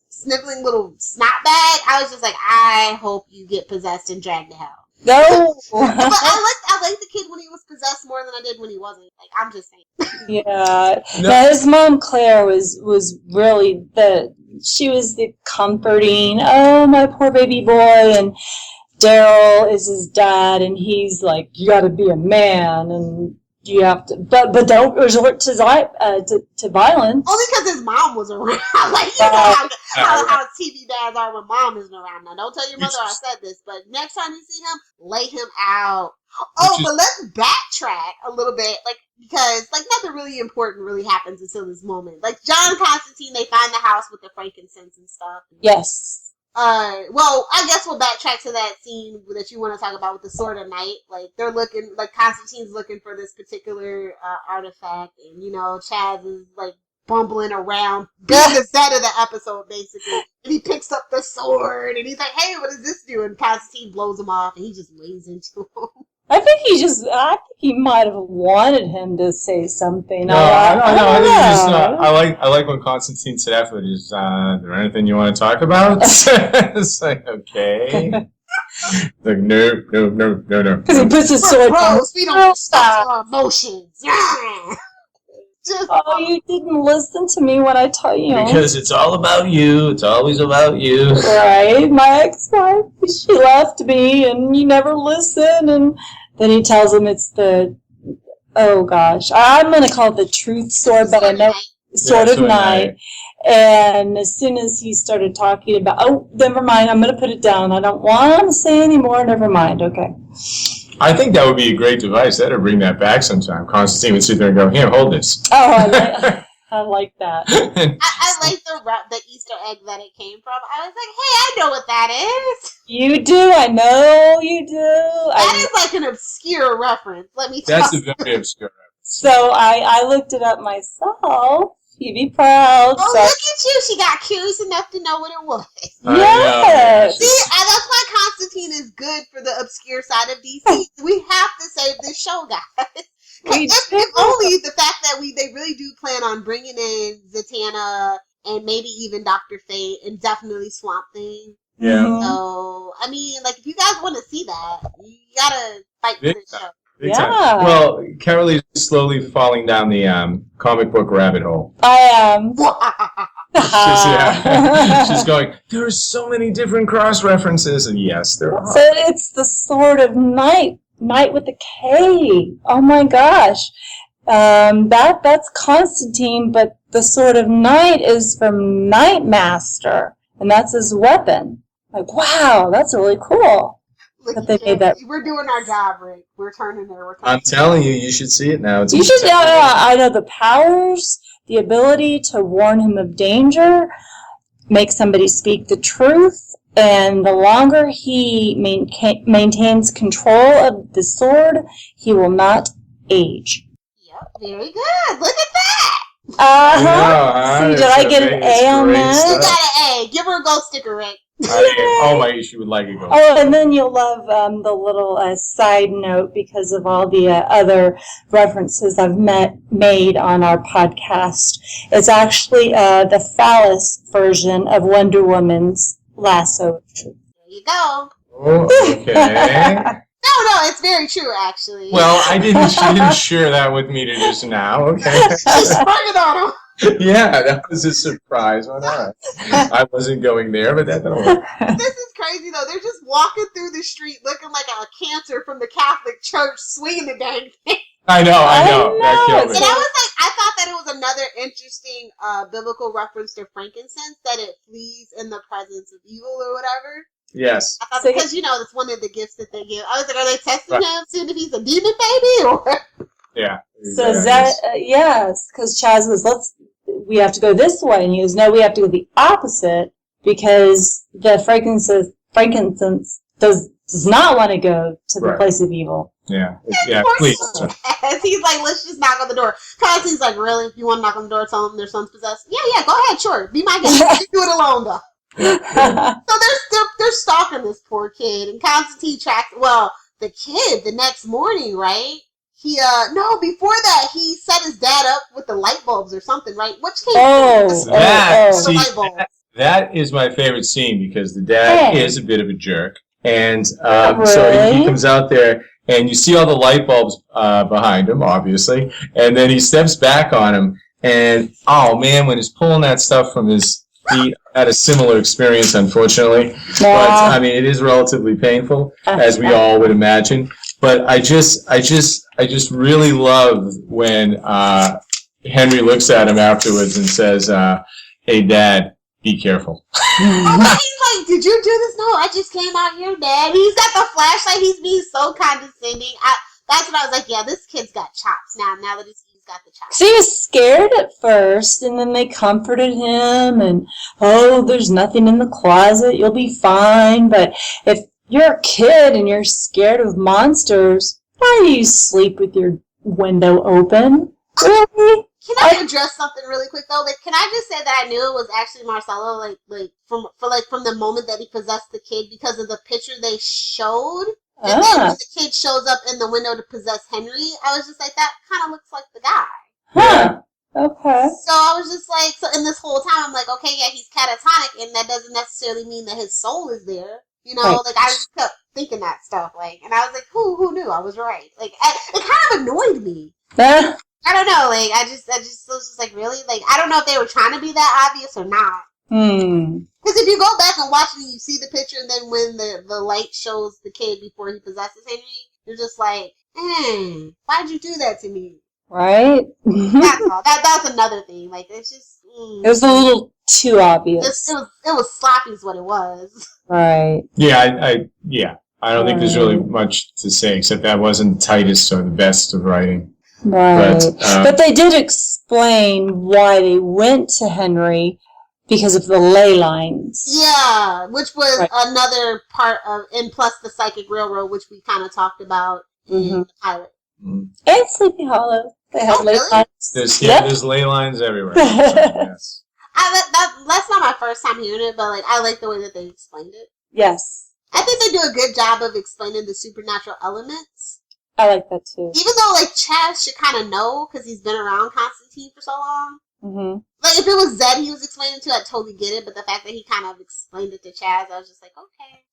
sniveling little snot bag, I was just like, I hope you get possessed and dragged to hell. No. But I liked the kid when he was possessed more than I did when he wasn't. Like, I'm just saying. Yeah. No. His mom, Claire, was really she was the comforting, oh, my poor baby boy, and Daryl is his dad, and he's like, you gotta be a man, and you have to, but don't resort to violence. Only because his mom was around. Like, you know how TV dads are when mom isn't around. Now, don't tell your mother I said this, but next time you see him, lay him out. Oh, but let's backtrack a little bit, like, because, like, nothing really important really happens until this moment. Like, John Constantine, they find the house with the frankincense and stuff. Yes. Well, I guess we'll backtrack to that scene that you want to talk about with the Sword of Night. Like, they're looking, like, Constantine's looking for this particular artifact, and, Chaz is, like, bumbling around, being the set of the episode, basically. And he picks up the sword, and he's like, hey, what does this do? And Constantine blows him off, and he just lays into him. I think he might have wanted him to say something. No, I like when Constantine said afterward, is there anything you want to talk about? It's like, okay. Like, no. Because he puts his sword down. We don't stop our emotions. You didn't listen to me when I told you. Because it's all about you. It's always about you. Right. My ex-wife, she left me, and you never listen. And then he tells him it's oh gosh, I'm going to call it the truth sword, but I know Sword of Night. And as soon as he started talking about, oh, never mind, I'm going to put it down. I don't want to say anymore. Never mind. Okay. I think that would be a great device. That'll bring that back sometime. Constantine would sit there and go, here, hold this. Oh, I like that. I like the Easter egg that it came from. I was like, hey, I know what that is. You do? I know you do. That is like an obscure reference. Let me tell you. That's a very obscure reference. So I looked it up myself. You'd be proud. Oh, look at you. She got curious enough to know what it was. Yes. See, that's why Constantine is good for the obscure side of DC. We have to save this show, guys. If only the fact that they really do plan on bringing in Zatanna and maybe even Dr. Fate and definitely Swamp Thing. Yeah. So, I mean, like, if you guys want to see that, you gotta fight for this show. Yeah. Well, Carolee's slowly falling down the comic book rabbit hole. I am. She's going, there are so many different cross references, and yes, there are. So it's the Sword of Night. Night with a K. Oh my gosh. That's Constantine, but the Sword of Night is from Nightmaster, and that's his weapon. Like, wow, that's really cool. Look, that they made that. We're doing our job, Rick. We're turning there. I'm telling you, you should see it now. You should know. I know the powers, the ability to warn him of danger, make somebody speak the truth, and the longer he maintains control of the sword, he will not age. Yep, very good. Look at that. See, did I get an A on that? You got an A. Give her a gold sticker, Rick. She would like it. Oh, and then you'll love the little side note because of all the other references I've made on our podcast. It's actually the phallus version of Wonder Woman's lasso of truth. There you go. Oh, okay. No, it's very true, actually. Well, she didn't share that with me just now, okay? She sprung it on him. Yeah, that was a surprise one. All right. I wasn't going there, but that don't work. This is crazy, though. They're just walking through the street looking like a cancer from the Catholic Church swinging the dang thing. I know. That killed me. And I thought that it was another interesting biblical reference to frankincense, that it flees in the presence of evil or whatever. Yes. I thought, because, it's one of the gifts that they give. I was like, are they testing him, seeing if he's a demon baby? Or? Yeah. So is that, yes, because Chaz goes, we have to go this way. And he goes, no, we have to go the opposite, because the frankincense does not want to go to the place of evil. Yeah. Yeah, please. He's like, let's just knock on the door. Constantine's like, really? If you want to knock on the door, tell them their son's possessed? Yeah, go ahead, sure. Be my guest. Do it alone, though. So they're stalking this poor kid, and Constantine tracks. Well, the kid the next morning, right? He before that he set his dad up with the light bulbs or something, right? Which came that is my favorite scene, because the dad is a bit of a jerk, and really? So he comes out there, and you see all the light bulbs behind him, obviously, and then he steps back on him, and oh man, when he's pulling that stuff from his feet. Had a similar experience, unfortunately, but I mean, it is relatively painful, as we all would imagine. But I just really love when Henry looks at him afterwards and says, "Hey, Dad, be careful." He's like, "Did you do this?" "No, I just came out here, Dad." He's got the flashlight. He's being so condescending. That's when I was like, "Yeah, this kid's got chops now. Now that he's got the chops." So he was scared at first, and then they comforted him, and, there's nothing in the closet, you'll be fine. But if you're a kid and you're scared of monsters, why do you sleep with your window open? Really? Can I address something really quick though? Like, can I just say that I knew it was actually Marcello, from the moment that he possessed the kid, because of the picture they showed. And then when the kid shows up in the window to possess Henry, I was just like, that kind of looks like the guy. Yeah. Okay. So I was just like, in this whole time, I'm like, okay, yeah, he's catatonic, and that doesn't necessarily mean that his soul is there. Right. Like, I just kept thinking that stuff, and I was like, who knew? I was right. Like, it kind of annoyed me. I don't know, I just was just like, really? Like, I don't know if they were trying to be that obvious or not. Because if you go back and watch it and you see the picture, and then when the light shows the kid before he possesses Henry, you're just like, why'd you do that to me? Right? That's all. That's another thing. Like, it's just... It was a little too obvious. It was sloppy is what it was. Right. Yeah, I don't think there's really much to say, except that wasn't tightest or the best of writing. Right. But they did explain why they went to Henry, because of the ley lines. Yeah, which was another part of, and plus the Psychic Railroad, which we kind of talked about in the pilot. And Sleepy Hollow. They have ley lines. There's ley lines everywhere. Yes. That's not my first time hearing it, but I like the way that they explained it. Yes. I think they do a good job of explaining the supernatural elements. I like that too. Even though Chaz should kind of know, because he's been around Constantine for so long. Mm-hmm. If it was Zed he was explaining to, I'd totally get it. But the fact that he kind of explained it to Chaz, I was just like, okay.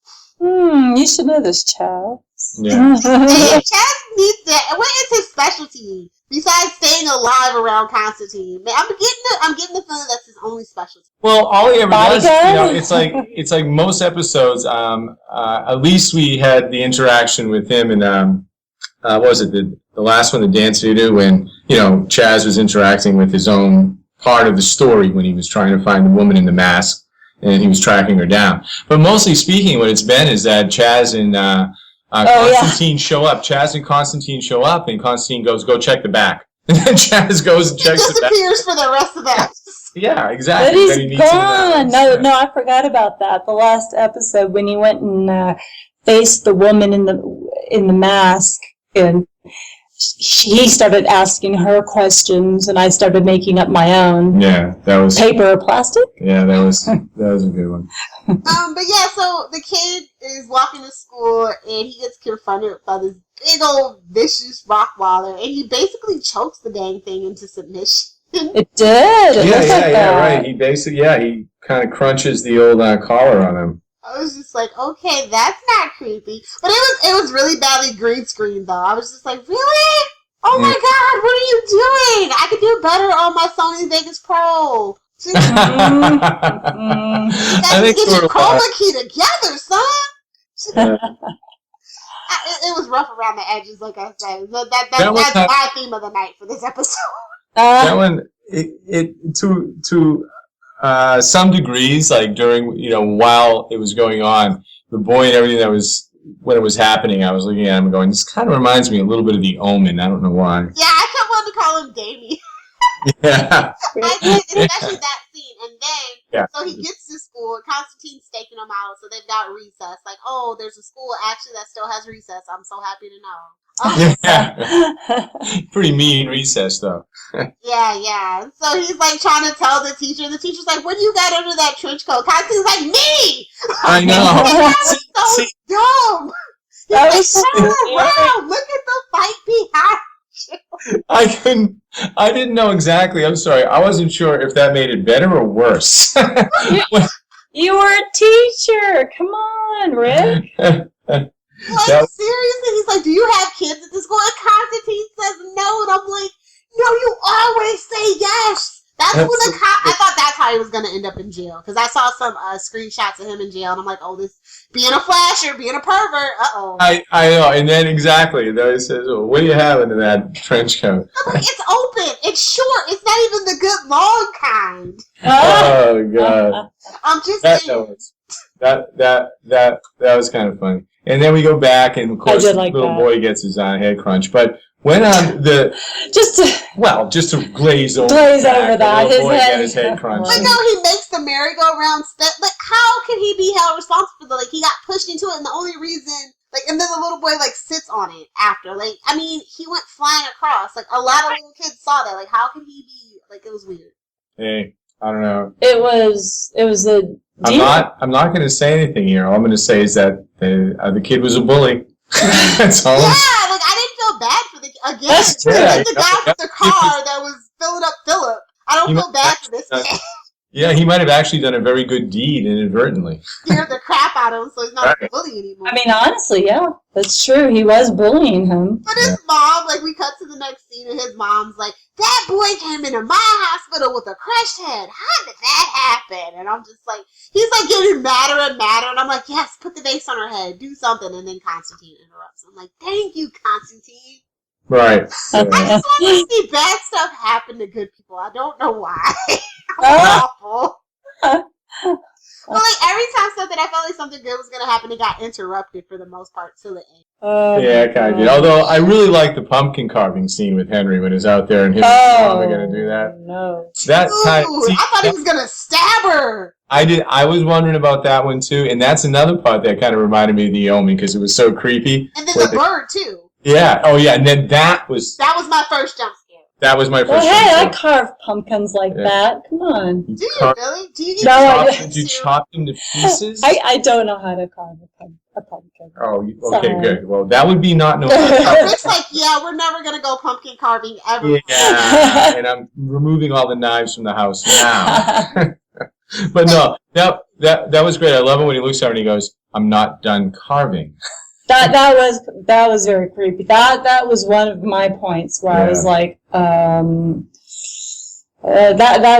You should know this, Chaz. Yeah. Hey, Chaz needs that. What is his specialty besides staying alive around Constantine? Man, I'm getting the feeling that's his only specialty. Well, all he ever does, it's like most episodes. At least we had the interaction with him in what was it, the last one, the dance video, when Chaz was interacting with his own part of the story when he was trying to find the woman in the mask and he was tracking her down. But mostly speaking, what it's been is that Chaz and Constantine show up. Chaz and Constantine show up, and Constantine goes, "Go check the back." And then Chaz goes and checks the back. Disappears for the rest of that. Yeah, exactly. But he's gone. No, I forgot about that. The last episode when he went and faced the woman in the mask, and he started asking her questions, and I started making up my own. Yeah, that was paper or plastic. Yeah, that was a good one. But yeah, so the kid is walking to school, and he gets confronted by this big old vicious Rottweiler, and he basically chokes the dang thing into submission. It did. Yeah, right. He basically, he kind of crunches the old collar on him. I was just like, okay, that's not creepy. But it was really badly green screen though. I was just like, really? Oh my god, what are you doing? I could do better on my Sony Vegas Pro. You guys need to get your chroma key together, son. It was rough around the edges, like I said. That's my theme of the night for this episode. That one, to some degrees, like during, while it was going on, the boy and everything when it was happening, I was looking at him and going, this kind of reminds me a little bit of The Omen. I don't know why. Yeah, I kept wanting to call him Damien. Yeah. I did, especially that scene. And then, so he gets to school, Constantine's staking him out, so they've got recess. Like, oh, there's a school actually that still has recess. I'm so happy to know. Oh. Yeah. Pretty mean recess, though. Yeah. So he's like trying to tell the teacher, and the teacher's like, what do you got under that trench coat? Constantine's like, me! I know. That was so dumb. That He's was so like, turn around. Look at the fight behind. I didn't know exactly. I'm sorry. I wasn't sure if that made it better or worse. You were a teacher. Come on, Rick. Seriously? He's like, do you have kids at the school? And Constantine says no. And I'm like, no, you always say yes. I thought that's how he was going to end up in jail. Because I saw some screenshots of him in jail. And I'm like, oh, this being a flasher, being a pervert. Uh-oh. I know. And then exactly. Then he says, well, what do you have under that trench coat? I'm like, it's open. It's short. It's not even the good long kind. Oh, God. I'm just saying. That was kind of funny. And then we go back, and of course, the little boy gets his head crunch. But when just to glaze over that, his head crunch. But no, he makes the merry-go-round spin. Like, how can he be held responsible? Like, he got pushed into it, and the only reason, and then the little boy sits on it after. I mean, he went flying across. Like, a lot of little kids saw that. Like, how can he be? It was weird. Hey, I don't know. It was a. I'm not going to say anything here. All I'm going to say is that the kid was a bully. That's all. Yeah, I didn't feel bad for the guy with the car that was filling up Philip. I don't feel bad for this kid. Yeah, he might have actually done a very good deed inadvertently. Scared the crap out of him, so he's not a bully anymore. I mean, honestly, yeah, that's true. He was bullying him. But his mom, we cut to the next scene, and his mom's like, that boy came into my hospital with a crushed head. How did that happen? And I'm just like, he's getting madder and madder, and I'm like, yes, put the vase on her head, do something. And then Constantine interrupts. I'm like, thank you, Constantine. Right. I just want to see bad stuff happen to good people. I don't know why. Awful. Well, every time something, I felt like something good was going to happen, it got interrupted for the most part till the end. Yeah, I kind of did. Although I really like the pumpkin carving scene with Henry when he's out there and him and mom are going to do that. No. I thought he was going to stab her. I did. I was wondering about that one too, and that's another part that kind of reminded me of The Omen because it was so creepy. And then the bird too. Yeah. Oh, yeah. And then that was my first jump scare. That was my first. Well, hey, I carve pumpkins like that. Come on. Do you really? Do you? Did you chop them to pieces? I don't know how to carve a pumpkin. Oh, okay, good. Well, that would be not no. It's we're never gonna go pumpkin carving ever. Yeah, and I'm removing all the knives from the house now. But no, that was great. I love it when he looks at her and he goes, "I'm not done carving." That was very creepy. That was one of my points where I was like, that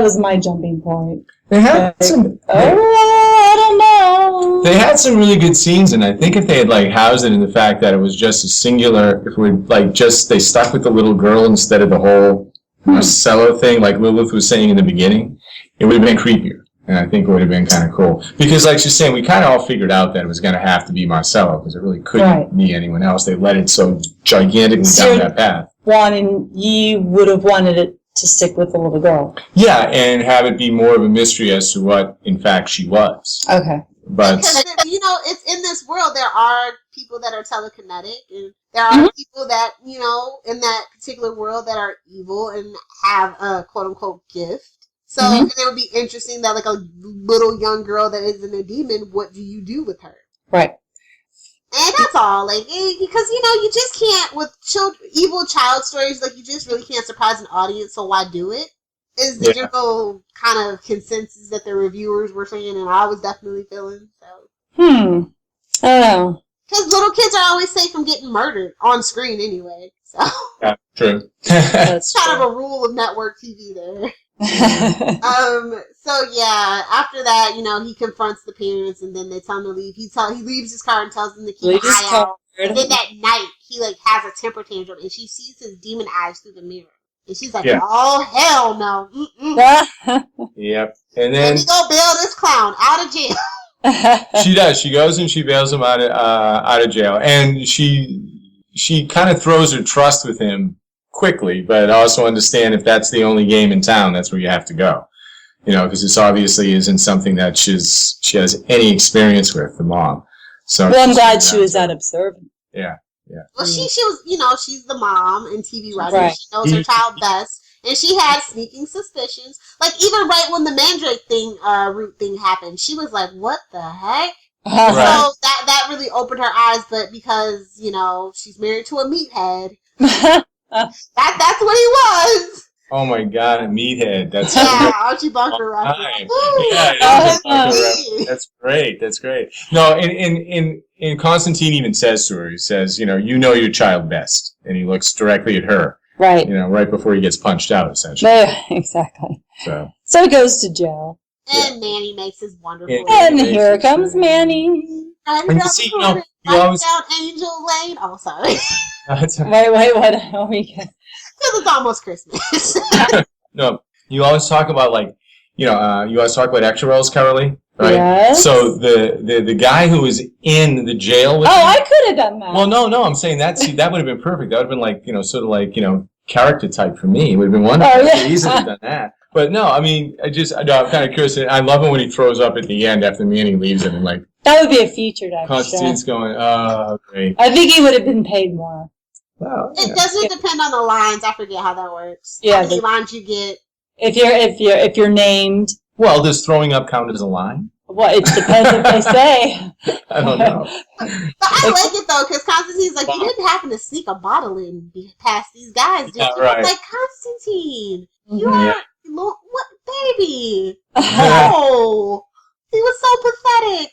was my jumping point. They had I don't know. They had some really good scenes, and I think if they had housed it in the fact that it was just a singular, if we they stuck with the little girl instead of the whole Marcello thing, like Lilith was saying in the beginning, it would have been creepier. And I think it would have been kind of cool. Because like she's saying, we kind of all figured out that it was going to have to be Marcello, because it really couldn't be anyone else. They led it so gigantically down that path. You would have wanted it to stick with the little girl. Yeah, and have it be more of a mystery as to what, in fact, she was. Okay. But because, it's in this world, there are people that are telekinetic, and there are people that, in that particular world that are evil and have a quote-unquote gift. So it would be interesting that a little young girl that isn't a demon, what do you do with her? Right. And that's all. Because, you just can't, with evil child stories, you just really can't surprise an audience, so why do it? Is the general kind of consensus that the reviewers were saying, and I was definitely feeling, so. I don't know. Because little kids are always safe from getting murdered on screen anyway. So Yeah, true. That's kind true. of a rule of network TV there. So yeah, after that, he confronts the parents, and then they tell him to leave. He leaves his car and tells them to keep Leave an his eye car. out. And then that night, he has a temper tantrum, and she sees his demon eyes through the mirror, and she's like, Yeah. "Oh hell no!" Mm-mm. Yep. And Let then me go bail this clown out of jail. she does. She goes and she bails him out of jail, and she kind of throws her trust with him quickly, but also understand if that's the only game in town, that's where you have to go. Because this obviously isn't something that she has any experience with, the mom. So Well, I'm glad she was that observant. Yeah. Well, she was, she's the mom and TV writer. Right. She knows her child best, and she had sneaking suspicions. Like even right when the Mandrake root thing happened, she was like, "What the heck?" Right. So that really opened her eyes. But because she's married to a meathead, that's what he was. Oh my God, a meathead. That's Yeah, Archie Bunker reference. Yeah, it is a Bunker reference. That's great. That's great. No, and Constantine even says to her, he says, you know your child best. And he looks directly at her, Right. right before he gets punched out, essentially. Exactly. So he goes to jail. And Manny makes his wonderful. And here comes Manny. And you see, you always... down Angel Lane. Oh, sorry. Wait, what are we getting? Because it's almost Christmas. No, you always talk about you always talk about extra roles, Carolee, right? Yes. So the guy who was in the jail with I could have done that. Well, no, I'm saying that would have been perfect. That would have been sort of character type for me. It would have been wonderful. Oh, yeah. I could easily have done that. But no, I mean, I'm kind of curious. I love it when he throws up at the end after Manny leaves him, and that would be a featured extra. Constantine's going, oh, great. I think he would have been paid more. Well, It doesn't depend on the lines. I forget how that works. Yeah, How many lines you get. If you're named. Well, does throwing up count as a line? Well, it depends what they say. I don't know. But I like it though, because Constantine's like, you didn't happen to sneak a bottle in past these guys, did Yeah, you? right. I'm like, Constantine, you Mhm. are what, baby? No, he was so pathetic.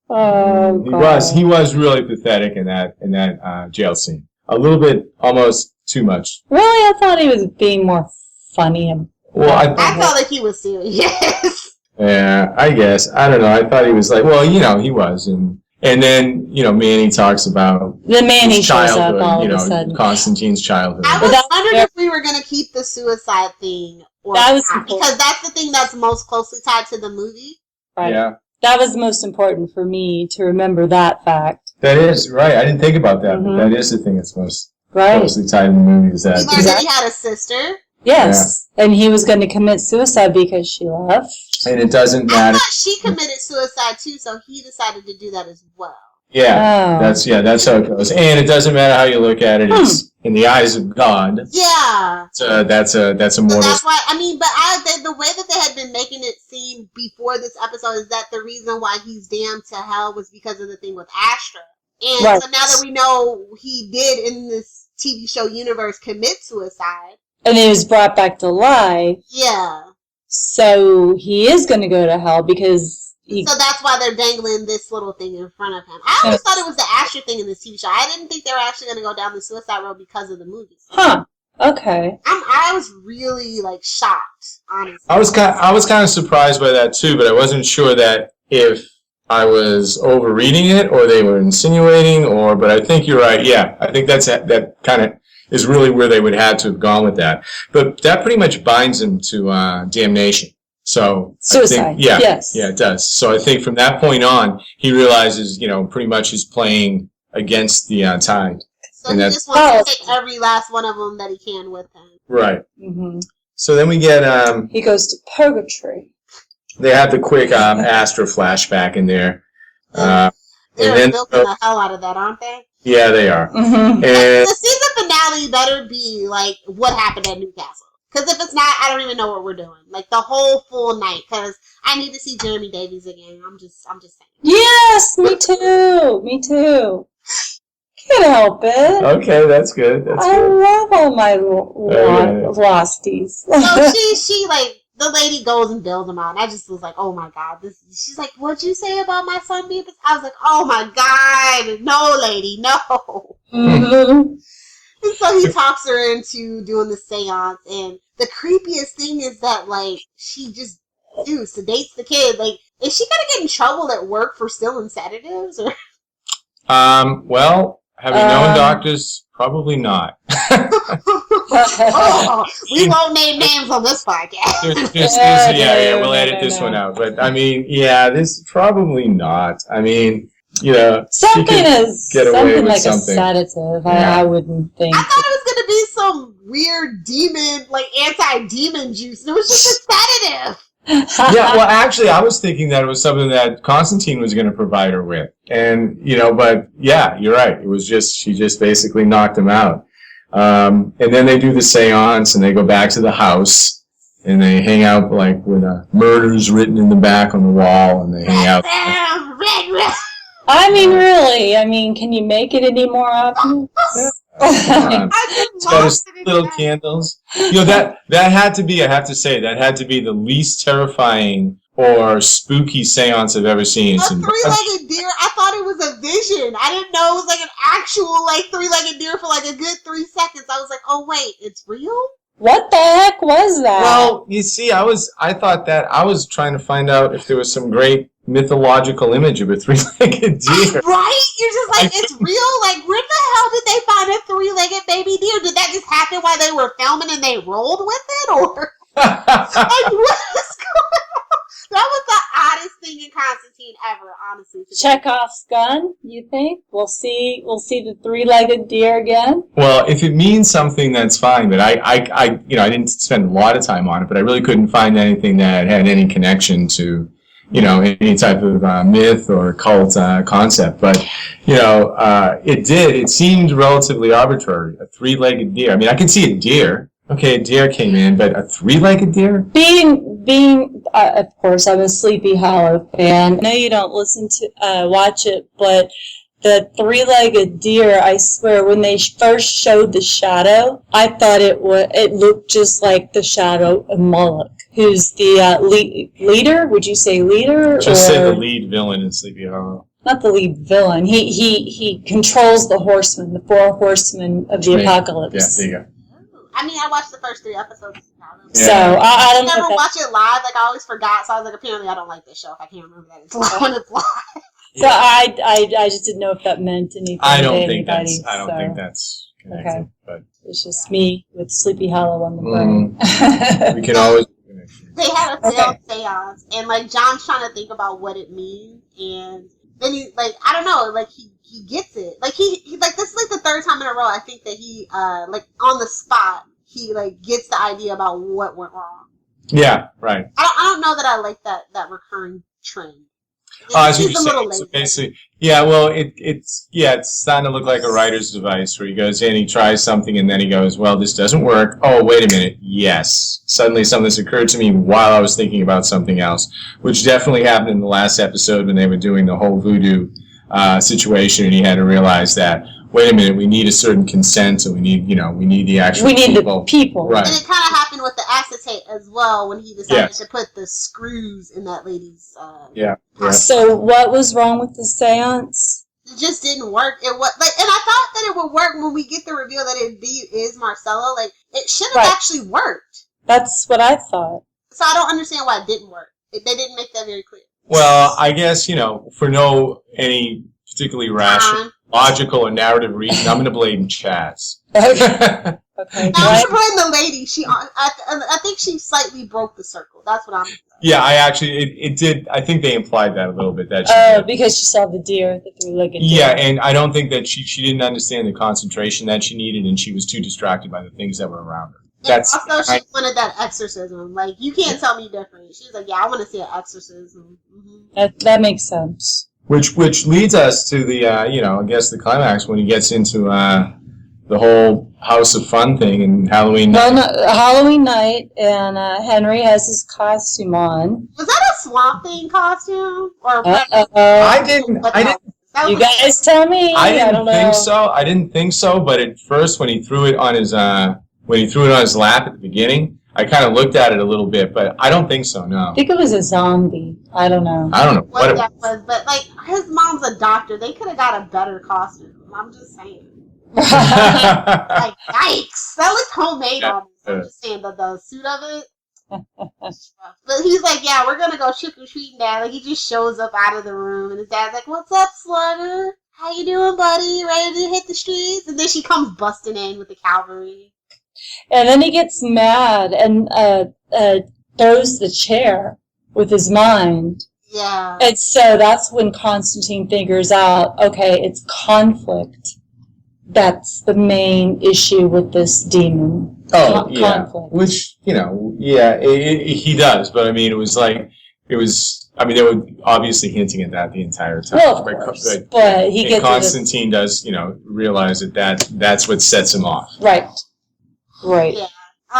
Oh, He was really pathetic in that jail scene. A little bit, almost too much. Really, I thought he was being more funny. Well, I felt like he was serious. Yeah, I guess. I don't know. I thought he was he was. And then, Manny talks about Then Manny his shows up childhood, all of a sudden. Constantine's childhood. I was Without- wondering if we were going to keep the suicide thing or That was not, important. because that's the thing that's most closely tied to the movie. Right. Yeah, That was most important for me to remember that fact. that is right. I didn't think about that, Mhm. but that is the thing that's most Right. closely tied in the movie is We that. learned that he had a sister. Yes. And he was going to commit suicide because she left. And it doesn't I matter. thought she committed suicide too, so he decided to do that as well. Yeah, Oh. that's how it goes. And it doesn't matter how you look at it. It's in the eyes of God. Yeah. That's a So mortal. that's why, the way that they had been making it seem before this episode is that the reason why he's damned to hell was because of the thing with Astra. And Right. so now that we know he did in this TV show universe commit suicide, And he was brought back to life. yeah. So he is going to go to hell because he... So that's why they're dangling this little thing in front of him. I always thought it was the Astra thing in this TV show. I didn't think they were actually going to go down the suicide road because of the movie. Huh. Okay. I was really shocked, honestly. I was kind of surprised by that too, but I wasn't sure that if I was overreading it or they were insinuating but I think you're right. Yeah, I think that kind of is really where they would have to have gone with that. But that pretty much binds him to damnation. So Suicide. I think, yeah, Yes. yeah, it does. So I think from that point on, he realizes, pretty much he's playing against the tide. So And he that's- just wants to take every last one of them that he can with him. Right. Hmm. So then we get He goes to purgatory. they have the quick Astra flashback in there. They're And then milking the hell out of that, aren't they? yeah, they are. Hmm. And The season finale better be what happened at Newcastle. Because if it's not, I don't even know what we're doing. The whole full night. Because I need to see Jeremy Davies again. I'm just saying. Yes, me too. Me too. Can't help it. okay, that's good. That's I good. love all my yeah. losties. So she the lady goes and bails him out. And I just was like, oh my God. She's like, what'd you say about my son being possessed? I was like, oh my God. No, lady, no. Mm-hmm. And so he talks her into doing the seance. And the creepiest thing is that, like, she just, sedates the kid. Like, is she going to get in trouble at work for stealing sedatives? Or? Well, having known doctors, probably not. We won't name names on this podcast. We'll edit this one out. But, I mean, this probably not. I mean, something like something. a sedative. Yeah. I wouldn't think. I thought it was going to be some weird demon, like anti-demon juice, and it was just a sedative. Yeah, well, actually, I was thinking that it was something that Constantine was going to provide her with. And, but yeah, you're right. It was she just basically knocked him out. And then they do the seance and they go back to the house and they hang out like with murders written in the back on the wall and they hang out. I mean, really? I mean, can you make it any more obvious? It's got his little candles. That had to be, I have to say, that had to be the least terrifying or spooky seance I've ever seen. A three-legged deer, I thought it was a vision. I didn't know it was like an actual like three-legged deer for like a good 3 seconds. I was like, oh wait, it's real? What the heck was that? Well, you see, I was trying to find out if there was some great mythological image of a three-legged deer. Right? You're just like, it's real? Like, where the hell did they find a three-legged baby deer? Did that just happen while they were filming and they rolled with it? Or, like, what is going on? That was the oddest thing in Constantine ever, honestly. Chekhov's gun, you think? We'll see the three-legged deer again? Well, if it means something, that's fine. But I didn't spend a lot of time on it, but I really couldn't find anything that had any connection to, any type of myth or cult concept. But, it seemed relatively arbitrary. A three-legged deer. I mean, I could see a deer. Okay, a deer came in, but a three-legged deer? Being of course, I'm a Sleepy Hollow fan. I know you don't watch it, but the three-legged deer, I swear, when they first showed the shadow, I thought it looked just like the shadow of Moloch, who's the leader. Would you say leader? Just say the lead villain in Sleepy Hollow. Not the lead villain. He controls the horsemen, the 4 horsemen of the apocalypse. Yeah, there you go. I mean, I watched the first 3 episodes. So I don't never watch it live. Like, I always forgot. So I was like, apparently I don't like this show if I can't remember that it's live when it's live. So I just didn't know if that meant anything I don't to think anybody. think that's connected. Okay. But it's just me with Sleepy Hollow on the brain. we can always. They had a failed seance, and like John's trying to think about what it means, and then he I don't know, like he gets it. Like he like this is like the 3rd time in a row I think that he like on the spot he like gets the idea about what went wrong. Yeah, right. I don't know that I like that recurring trend. As you say, so basically, it's starting to look like a writer's device where he goes in, he tries something, and then he goes, well, this doesn't work. Oh, wait a minute. Yes. Suddenly something's occurred to me while I was thinking about something else, which definitely happened in the last episode when they were doing the whole voodoo situation, and he had to realize that, wait a minute, we need a certain consent, and we need the actual the people. And Right. it kind of happened with the acetate as well when he decided to put the screws in that lady's. Yeah. So what was wrong with the seance? It just didn't work. It was like, and I thought that it would work when we get the reveal that it is Marcella. Like, it should have actually worked. That's what I thought. So I don't understand why it didn't work. They didn't make that very clear. Well, I guess, for any particularly rational, logical, or narrative reason, I'm going to blame Chaz. Okay. Now, I'm blame the lady. I think she slightly broke the circle. That's what I'm saying. Yeah, it did. I think they implied that a little bit. That because she saw the deer, the three-legged deer. Yeah, and I don't think that she didn't understand the concentration that she needed, and she was too distracted by the things that were around her. Also, she wanted that exorcism. Like, you can't tell me different. She was like, yeah, I want to see an exorcism. Mm-hmm. That makes sense. Which leads us to the, I guess the climax when he gets into the whole House of Fun thing and Halloween night. Halloween night, and Henry has his costume on. Was that a Swamp Thing costume? Or I didn't. You guys tell me. I don't think so. I didn't think so. But at first, when he threw it on his lap at the beginning, I kind of looked at it a little bit, but I don't think so, no. I think it was a zombie. I don't know. I don't know what it that was, but like his mom's a doctor. They could have got a better costume. I'm just saying. Like yikes! That looked homemade almost. I'm just saying the suit of it. But he's like, yeah, we're gonna go trick or treating, Dad. Like he just shows up out of the room, and his dad's like, "What's up, Slugger? How you doing, buddy? Ready to hit the streets?" And then she comes busting in with the cavalry. And then he gets mad and throws the chair with his mind. Yeah. And so that's when Constantine figures out, okay, it's conflict. That's the main issue with this demon. Oh, yeah. Conflict. Which, he does. But, I mean, they were obviously hinting at that the entire time. Well, of course. But he gets Constantine does, realize that's what sets him off. Right. Right. Yeah.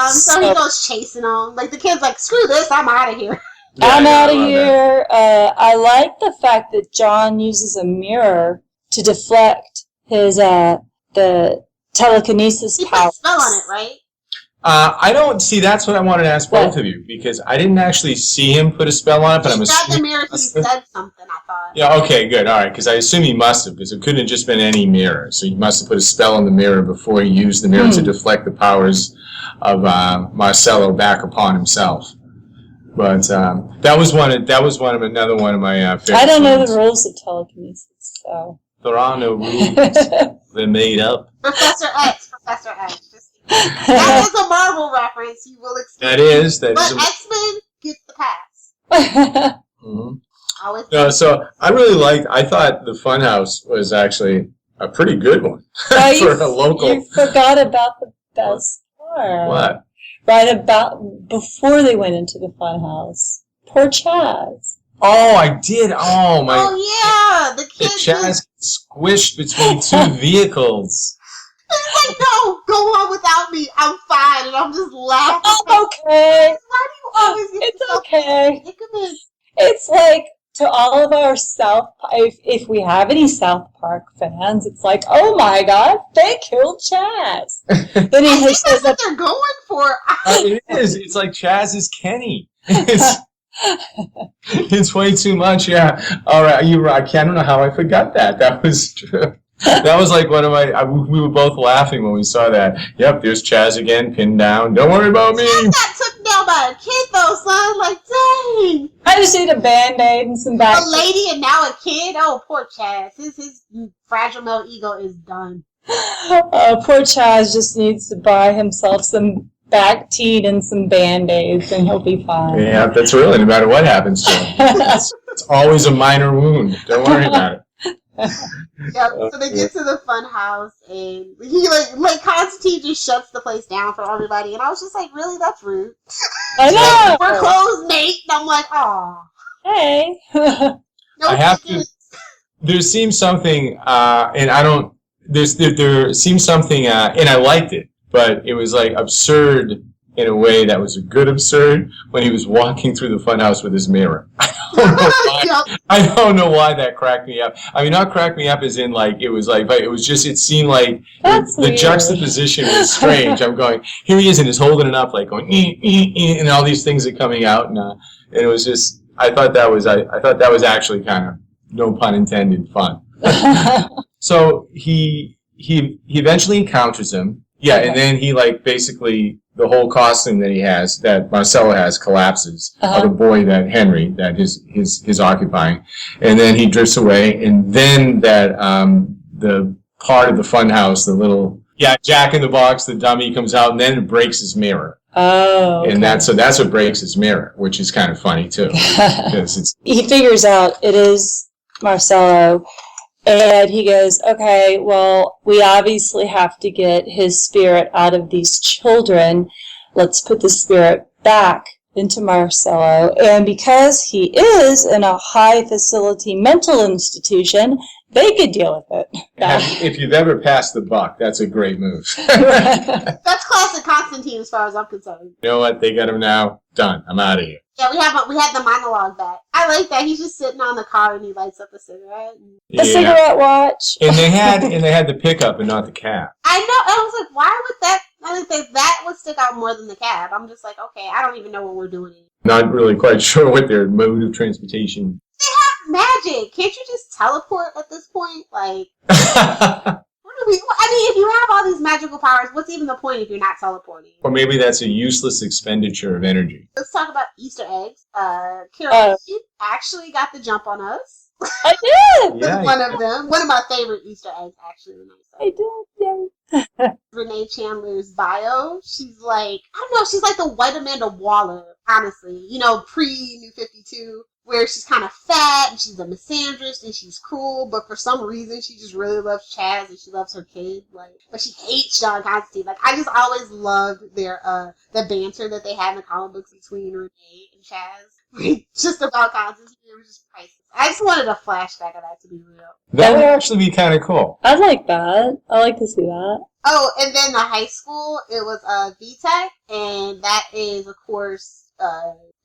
So he goes chasing them. Like, the kid's like, screw this, I'm out of here. Yeah, I'm out of here. I like the fact that John uses a mirror to deflect his the telekinesis He put power. a spell on it, right? I don't see. That's what I wanted to ask both of you, because I didn't actually see him put a spell on it, but I'm assuming assuming. the mirror, he said something, I thought. Yeah. Okay. Good. All right. Because I assume he must have, because it couldn't have just been any mirror. So he must have put a spell on the mirror before he used the mirror to deflect the powers of Marcello back upon himself. But that was another one of my favorite. I don't know the rules of telekinesis, so. There are no rules. They're made up. Professor X. That is a Marvel reference, you will explain. That is. But X-Men gets the pass. Mm-hmm. No, so I thought the Funhouse was actually a pretty good one for a local. You forgot about the best part. What? Right about before they went into the Funhouse. Poor Chaz. Oh, I did. Oh, my. Oh, yeah. The kid Chaz squished between two vehicles. He's like, no, go on without me. I'm fine. And I'm just laughing. I'm okay. Why do you always get It's okay. predicament? It's like, to all of our if we have any South Park fans, it's like, oh my God, they killed Chaz. Then he I think says that's what they're going for. It is. It's like Chaz is Kenny. It's way too much. Yeah. All right. You're right. I don't know how I forgot that. That was true. That was like one of we were both laughing when we saw that. Yep, there's Chaz again, pinned down. Don't worry about me. Chaz got took down by a kid, though, son. Like, dang. I just need a Band-Aid and some back. A lady and now a kid? Oh, poor Chaz. His fragile male ego is done. Poor Chaz just needs to buy himself some Bactine and some Band-Aids and he'll be fine. Yeah, that's really no matter what happens to him. It's always a minor wound. Don't worry about it. Yep, so they get to the fun house and he like Constantine just shuts the place down for everybody, and I was just like, really, that's rude. I know. We're closed, mate. And I'm like, aw. Hey. No, I have to. There seems something, and I don't. There seems something, and I liked it, but it was like absurd in a way that was a good absurd when he was walking through the funhouse with his mirror. I don't know why that cracked me up. I mean, not cracked me up as in like it was like, but it was just, it seemed like the juxtaposition was strange. I'm going, here he is, and he's holding it up like going, and all these things are coming out, and it was just, I thought that was actually kind of, no pun intended, fun. So he eventually encounters him. Yeah, and then he like basically the whole costume that he has, that Marcello has, collapses. Of the boy that Henry, that is occupying, and then he drifts away, and then that the part of the funhouse, the little Jack in the Box, the dummy comes out, and then it breaks his mirror. Oh. Okay. And that's what breaks his mirror, which is kind of funny too, because he figures out it is Marcello. And he goes, okay, well, we obviously have to get his spirit out of these children. Let's put the spirit back into Marcello. And because he is in a high facility mental institution, they could deal with it. If you've ever passed the buck, that's a great move. That's classic Constantine as far as I'm concerned. You know what? They got him now. Done. I'm out of here. Yeah, we had the monologue back. I like that. He's just sitting on the car and he lights up a cigarette. The cigarette watch. And they had the pickup and not the cab. I know. I was like, why would that? I think that was stick out more than the cab. I'm just like, okay, I don't even know what we're doing anymore. Not really quite sure what their mode of transportation. They have magic. Can't you just teleport at this point? Like, what do we? I mean, if you have all these magical powers, what's even the point if you're not teleporting? Or maybe that's a useless expenditure of energy. Let's talk about Easter eggs. Carol, you actually got the jump on us. I did! Yeah, One of them. One of my favorite Easter eggs, actually. I did, yay. Renee Chandler's bio. She's like, I don't know, she's like the white Amanda Waller, honestly. You know, pre-New 52, where she's kind of fat, and she's a misandrist, and she's cruel, but for some reason, she just really loves Chaz, and she loves her kid, like, but she hates John Constantine. Like, I just always loved their, the banter that they had in the comic books between Renee and Chaz. Just about Constantine, it was just priceless. I just wanted a flashback of that, to be real. That would actually be kind of cool. I'd like that. I'd like to see that. Oh, and then the high school, it was VTech, and that is, of course,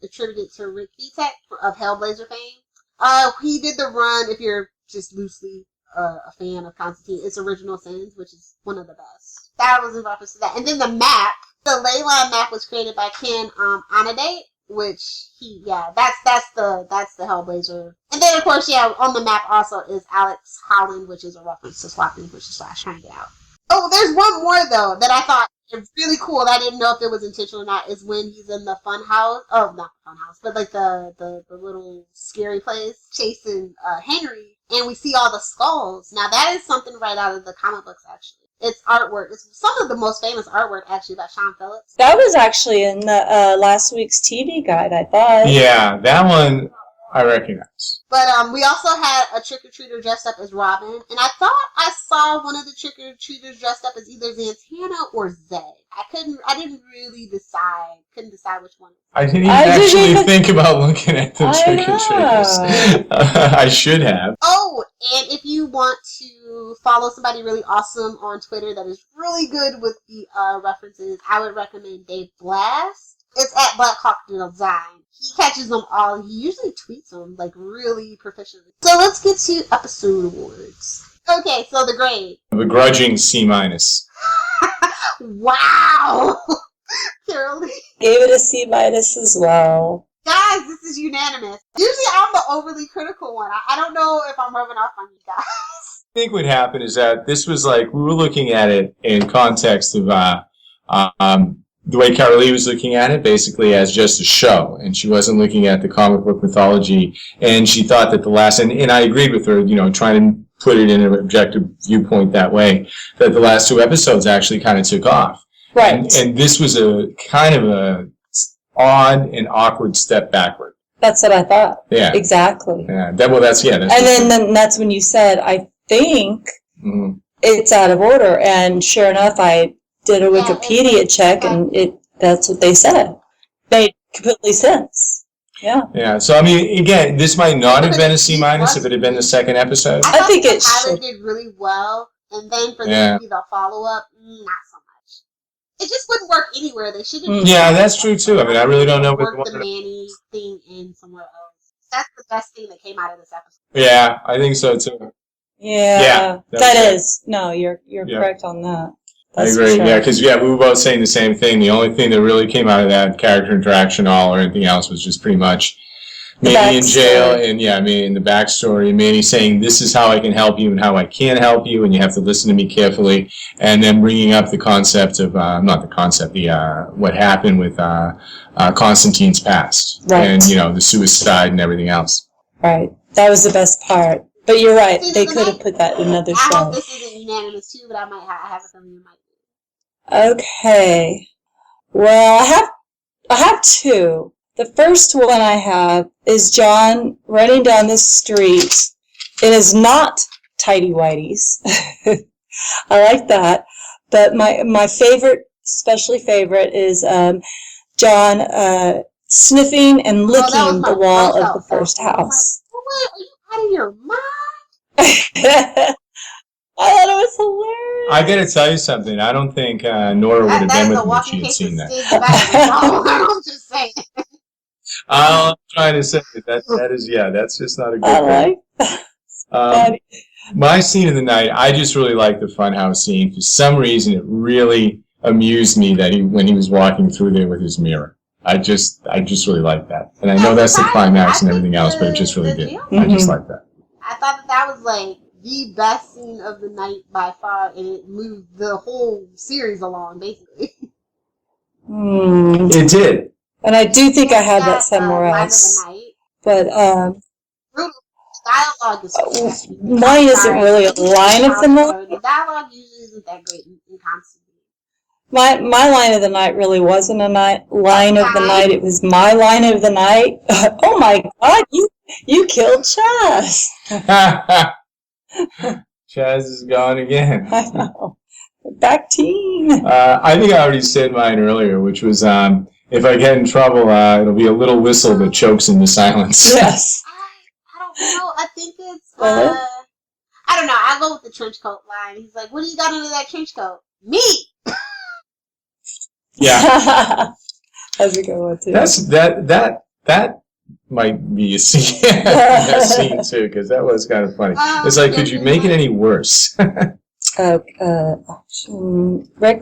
attributed to Rick VTech of Hellblazer fame. He did the run, if you're just loosely a fan of Constantine, it's Original Sins, which is one of the best. That was in reference to that. And then the map, the Leyline map was created by Ken Anadate, which that's the Hellblazer. And then of course, on the map also is Alex Holland, which is a reference to Swapping // trying to get out. Oh, there's one more though that I thought is really cool that I didn't know if it was intentional or not, is when he's in the fun house. Oh, not the fun house, but like the little scary place chasing Henry, and we see all the skulls. Now that is something right out of the comic books, actually. It's artwork. It's some of the most famous artwork, actually, by Sean Phillips. That was actually in the last week's TV guide, I thought. Yeah, that one I recognize. But we also had a trick-or-treater dressed up as Robin, and I thought I saw one of the trick-or-treaters dressed up as either Zantana or Zed. I didn't really decide. Couldn't decide which one. I didn't even actually think about looking at the trick-or-treaters. I should have. Oh, and if you want to follow somebody really awesome on Twitter that is really good with the references, I would recommend Dave Blast. It's at Black Hawk Design. He catches them all. He usually tweets them, like, really proficiently. So let's get to episode awards. Okay, so the grade. A begrudging C-. Wow! Carol Lee. Gave it a C- as well. Guys, this is unanimous. Usually I'm the overly critical one. I don't know if I'm rubbing off on you guys. I think what happened is that this was like, we were looking at it in context of the way Carol Lee was looking at it, basically as just a show, and she wasn't looking at the comic book mythology, and she thought that the last, and I agreed with her, trying to put it in an objective viewpoint that way, that the last two episodes actually kind of took off. Right. And this was a kind of a odd and awkward step backward. That's what I thought. Yeah. Exactly. Yeah. That's and then that's when you said, I think it's out of order, and sure enough, I did a Wikipedia check, and that's what they said. Made complete sense. Yeah. Yeah. So, I mean, again, this might not have been a C- if it had been the second episode. I think the it pilot did really well, and then for them to be the follow-up, not so much. It just wouldn't work anywhere. They should have. Yeah, that's true too. I mean, I really don't know what the Manny thing in somewhere else. That's the best thing that came out of this episode. Yeah, I think so too. Yeah. That is. No, you're correct on that. That's I agree. Sure. Yeah, because we were both saying the same thing. The only thing that really came out of that character interaction, or anything else, was just pretty much Manny in jail, and in the backstory, Manny saying, "This is how I can help you, and how I can't help you, and you have to listen to me carefully," and then bringing up the concept of what happened with Constantine's past, right. And the suicide and everything else. Right. That was the best part. But you're right. They could have put that in another show. I hope this isn't unanimous too, but I have a feeling you might. Okay. Well, I have two. The first one I have is John running down the street. It is not tidy whities. I like that. But my favorite, especially favorite, is John sniffing and licking the wall of the first house. What? Are you out of your mind? I thought it was hilarious. I gotta tell you something. I don't think Nora would have been with me if she had seen that. I'm just saying. I'm trying to say that is that's just not a good thing. My scene of the night, I just really like the funhouse scene. For some reason, it really amused me that when he was walking through there with his mirror. I just really like that. And I know that's the climax and everything else, but it just really did. I just like that. I thought that was like the best scene of the night by far, and it moved the whole series along, basically. It did. And I do think I had that somewhere else. Line of the Night. But Brutal dialogue is mine isn't really a line of the night. The dialogue usually isn't that great in Constantine. My line of the night really wasn't a line of the night. It was my line of the night. Oh my God! You killed Chaz. Chaz is gone again. I know. Back team. I think I already said mine earlier, which was if I get in trouble, it'll be a little whistle that chokes into silence. Yes. I don't know. I think it's I don't know. I'll go with the trench coat line. He's like, "What do you got under that trench coat?" Me. Yeah. That's a good one too. That might be a scene, a scene too, because that was kind of funny. It's like, could you make it any worse? Rick, go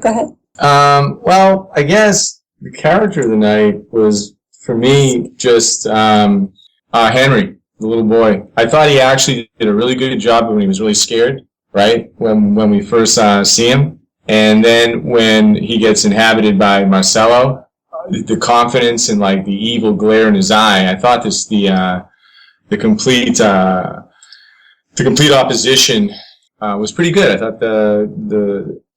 ahead. Well, I guess the character of the night was, for me, just Henry, the little boy. I thought he actually did a really good job when he was really scared, right? When we first see him. And then when he gets inhabited by Marcello, the confidence and like the evil glare in his eye, I thought the complete opposition was pretty good. I thought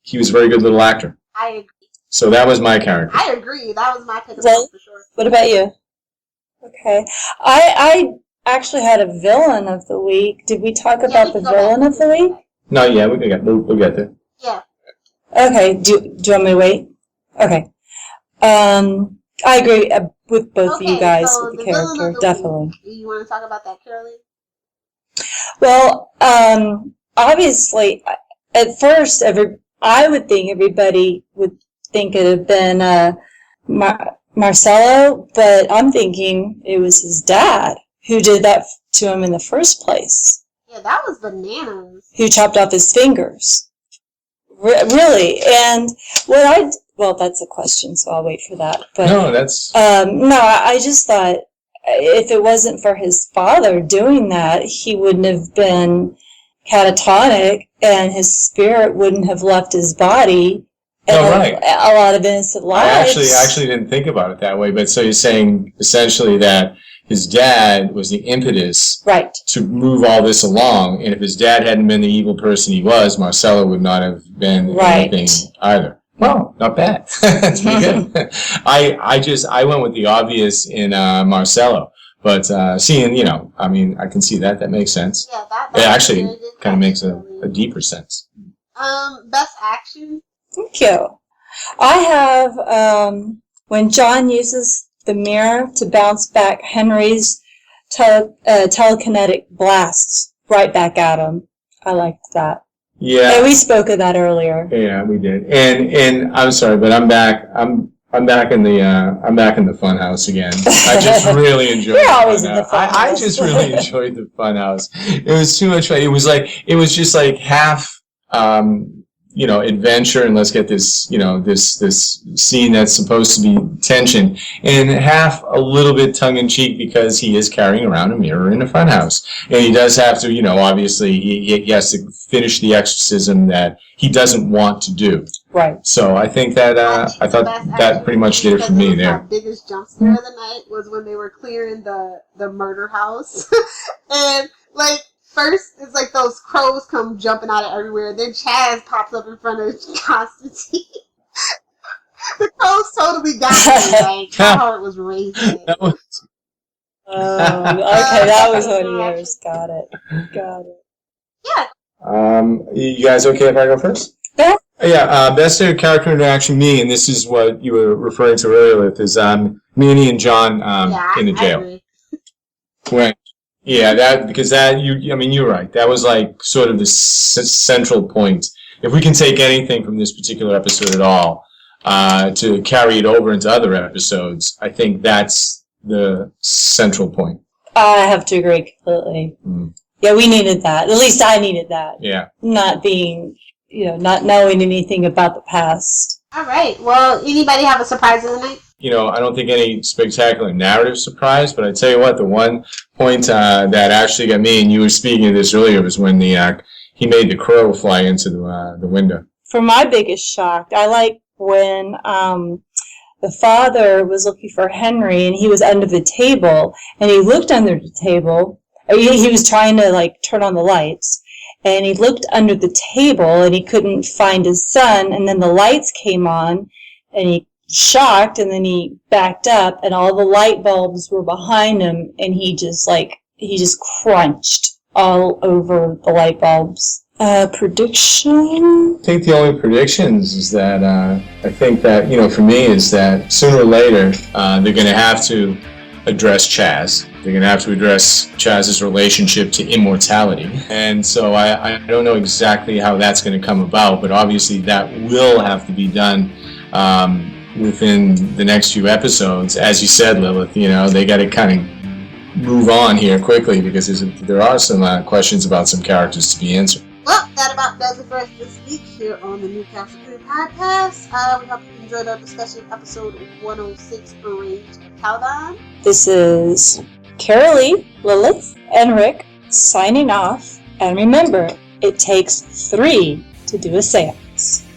he was a very good little actor. I agree. So that was my character. I agree. That was my pick for sure. What about you? Okay. I actually had a villain of the week. Did we talk about the villain of the week? No, yeah, we'll get there. Yeah. Okay. Do you want me to wait? Okay. I agree with both of you guys with the character, definitely. Do you want to talk about that, Caroline? Well, obviously, at first, I would think everybody would think it had been Marcello, but I'm thinking it was his dad who did that to him in the first place. Yeah, that was bananas. Who chopped off his fingers. Really, and well, that's a question, so I'll wait for that. But no, that's I just thought if it wasn't for his father doing that, he wouldn't have been catatonic, and his spirit wouldn't have left his body. And right. A lot of innocent lives. I actually didn't think about it that way. But so you're saying essentially that his dad was the impetus to move all this along, and if his dad hadn't been the evil person he was, Marcello would not have been anything either. Well, not bad. That's pretty good. I went with the obvious in Marcello, but seeing, I mean, I can see that. That makes sense. Yeah, that it actually kind of makes a deeper sense. Best action. Thank you. I have when John uses the mirror to bounce back Henry's telekinetic blasts right back at him. I liked that. Yeah. And we spoke of that earlier. Yeah, we did. And I'm sorry, but I'm back. I'm back in the fun house again. I just really enjoyed You're always in the fun house. I just really enjoyed the fun house. It was too much fun. It was just like half adventure, and let's get this, this scene that's supposed to be tension, and half a little bit tongue-in-cheek because he is carrying around a mirror in a funhouse. And he does have to, obviously, he has to finish the exorcism that he doesn't want to do. Right. So I think that, I thought that pretty much did it for me there. My biggest jump scare of the night was when they were clearing the murder house. And, first, it's like those crows come jumping out of everywhere. Then Chaz pops up in front of Constantine. The crows totally got me. My heart was racing. Okay, that was one of yours. Got it. Yeah. You guys okay if I go first? Yeah. Yeah, best character interaction, me, and this is what you were referring to earlier with, is Minnie and John in the jail. I agree. You're right. That was like sort of the central point. If we can take anything from this particular episode at all, to carry it over into other episodes, I think that's the central point. I have to agree completely. Mm. Yeah, we needed that. At least I needed that. Yeah. Not being, not knowing anything about the past. All right. Well, anybody have a surprise of the night? I don't think any spectacular narrative surprise, but I tell you what, the one point that actually got me, and you were speaking of this earlier, was when he made the crow fly into the window. For my biggest shock, I like when the father was looking for Henry and he was under the table, and he looked under the table. He was trying to turn on the lights, and he looked under the table and he couldn't find his son, and then the lights came on and he shocked, and then he backed up and all the light bulbs were behind him, and he just crunched all over the light bulbs. Prediction? I think the only predictions is that I think that, for me, is that sooner or later they're going to have to address Chaz. They're going to have to address Chaz's relationship to immortality. And so I don't know exactly how that's going to come about, but obviously that will have to be done within the next few episodes. As you said, Lilith, they got to kind of move on here quickly because there are some questions about some characters to be answered. Well, that about does it for us this week here on the Newcastle Crew Podcast. We hope you enjoyed our discussion of episode 106 for Rage of Caliban. This is Carolee, Lilith, and Rick signing off. And remember, it takes 3 to do a seance.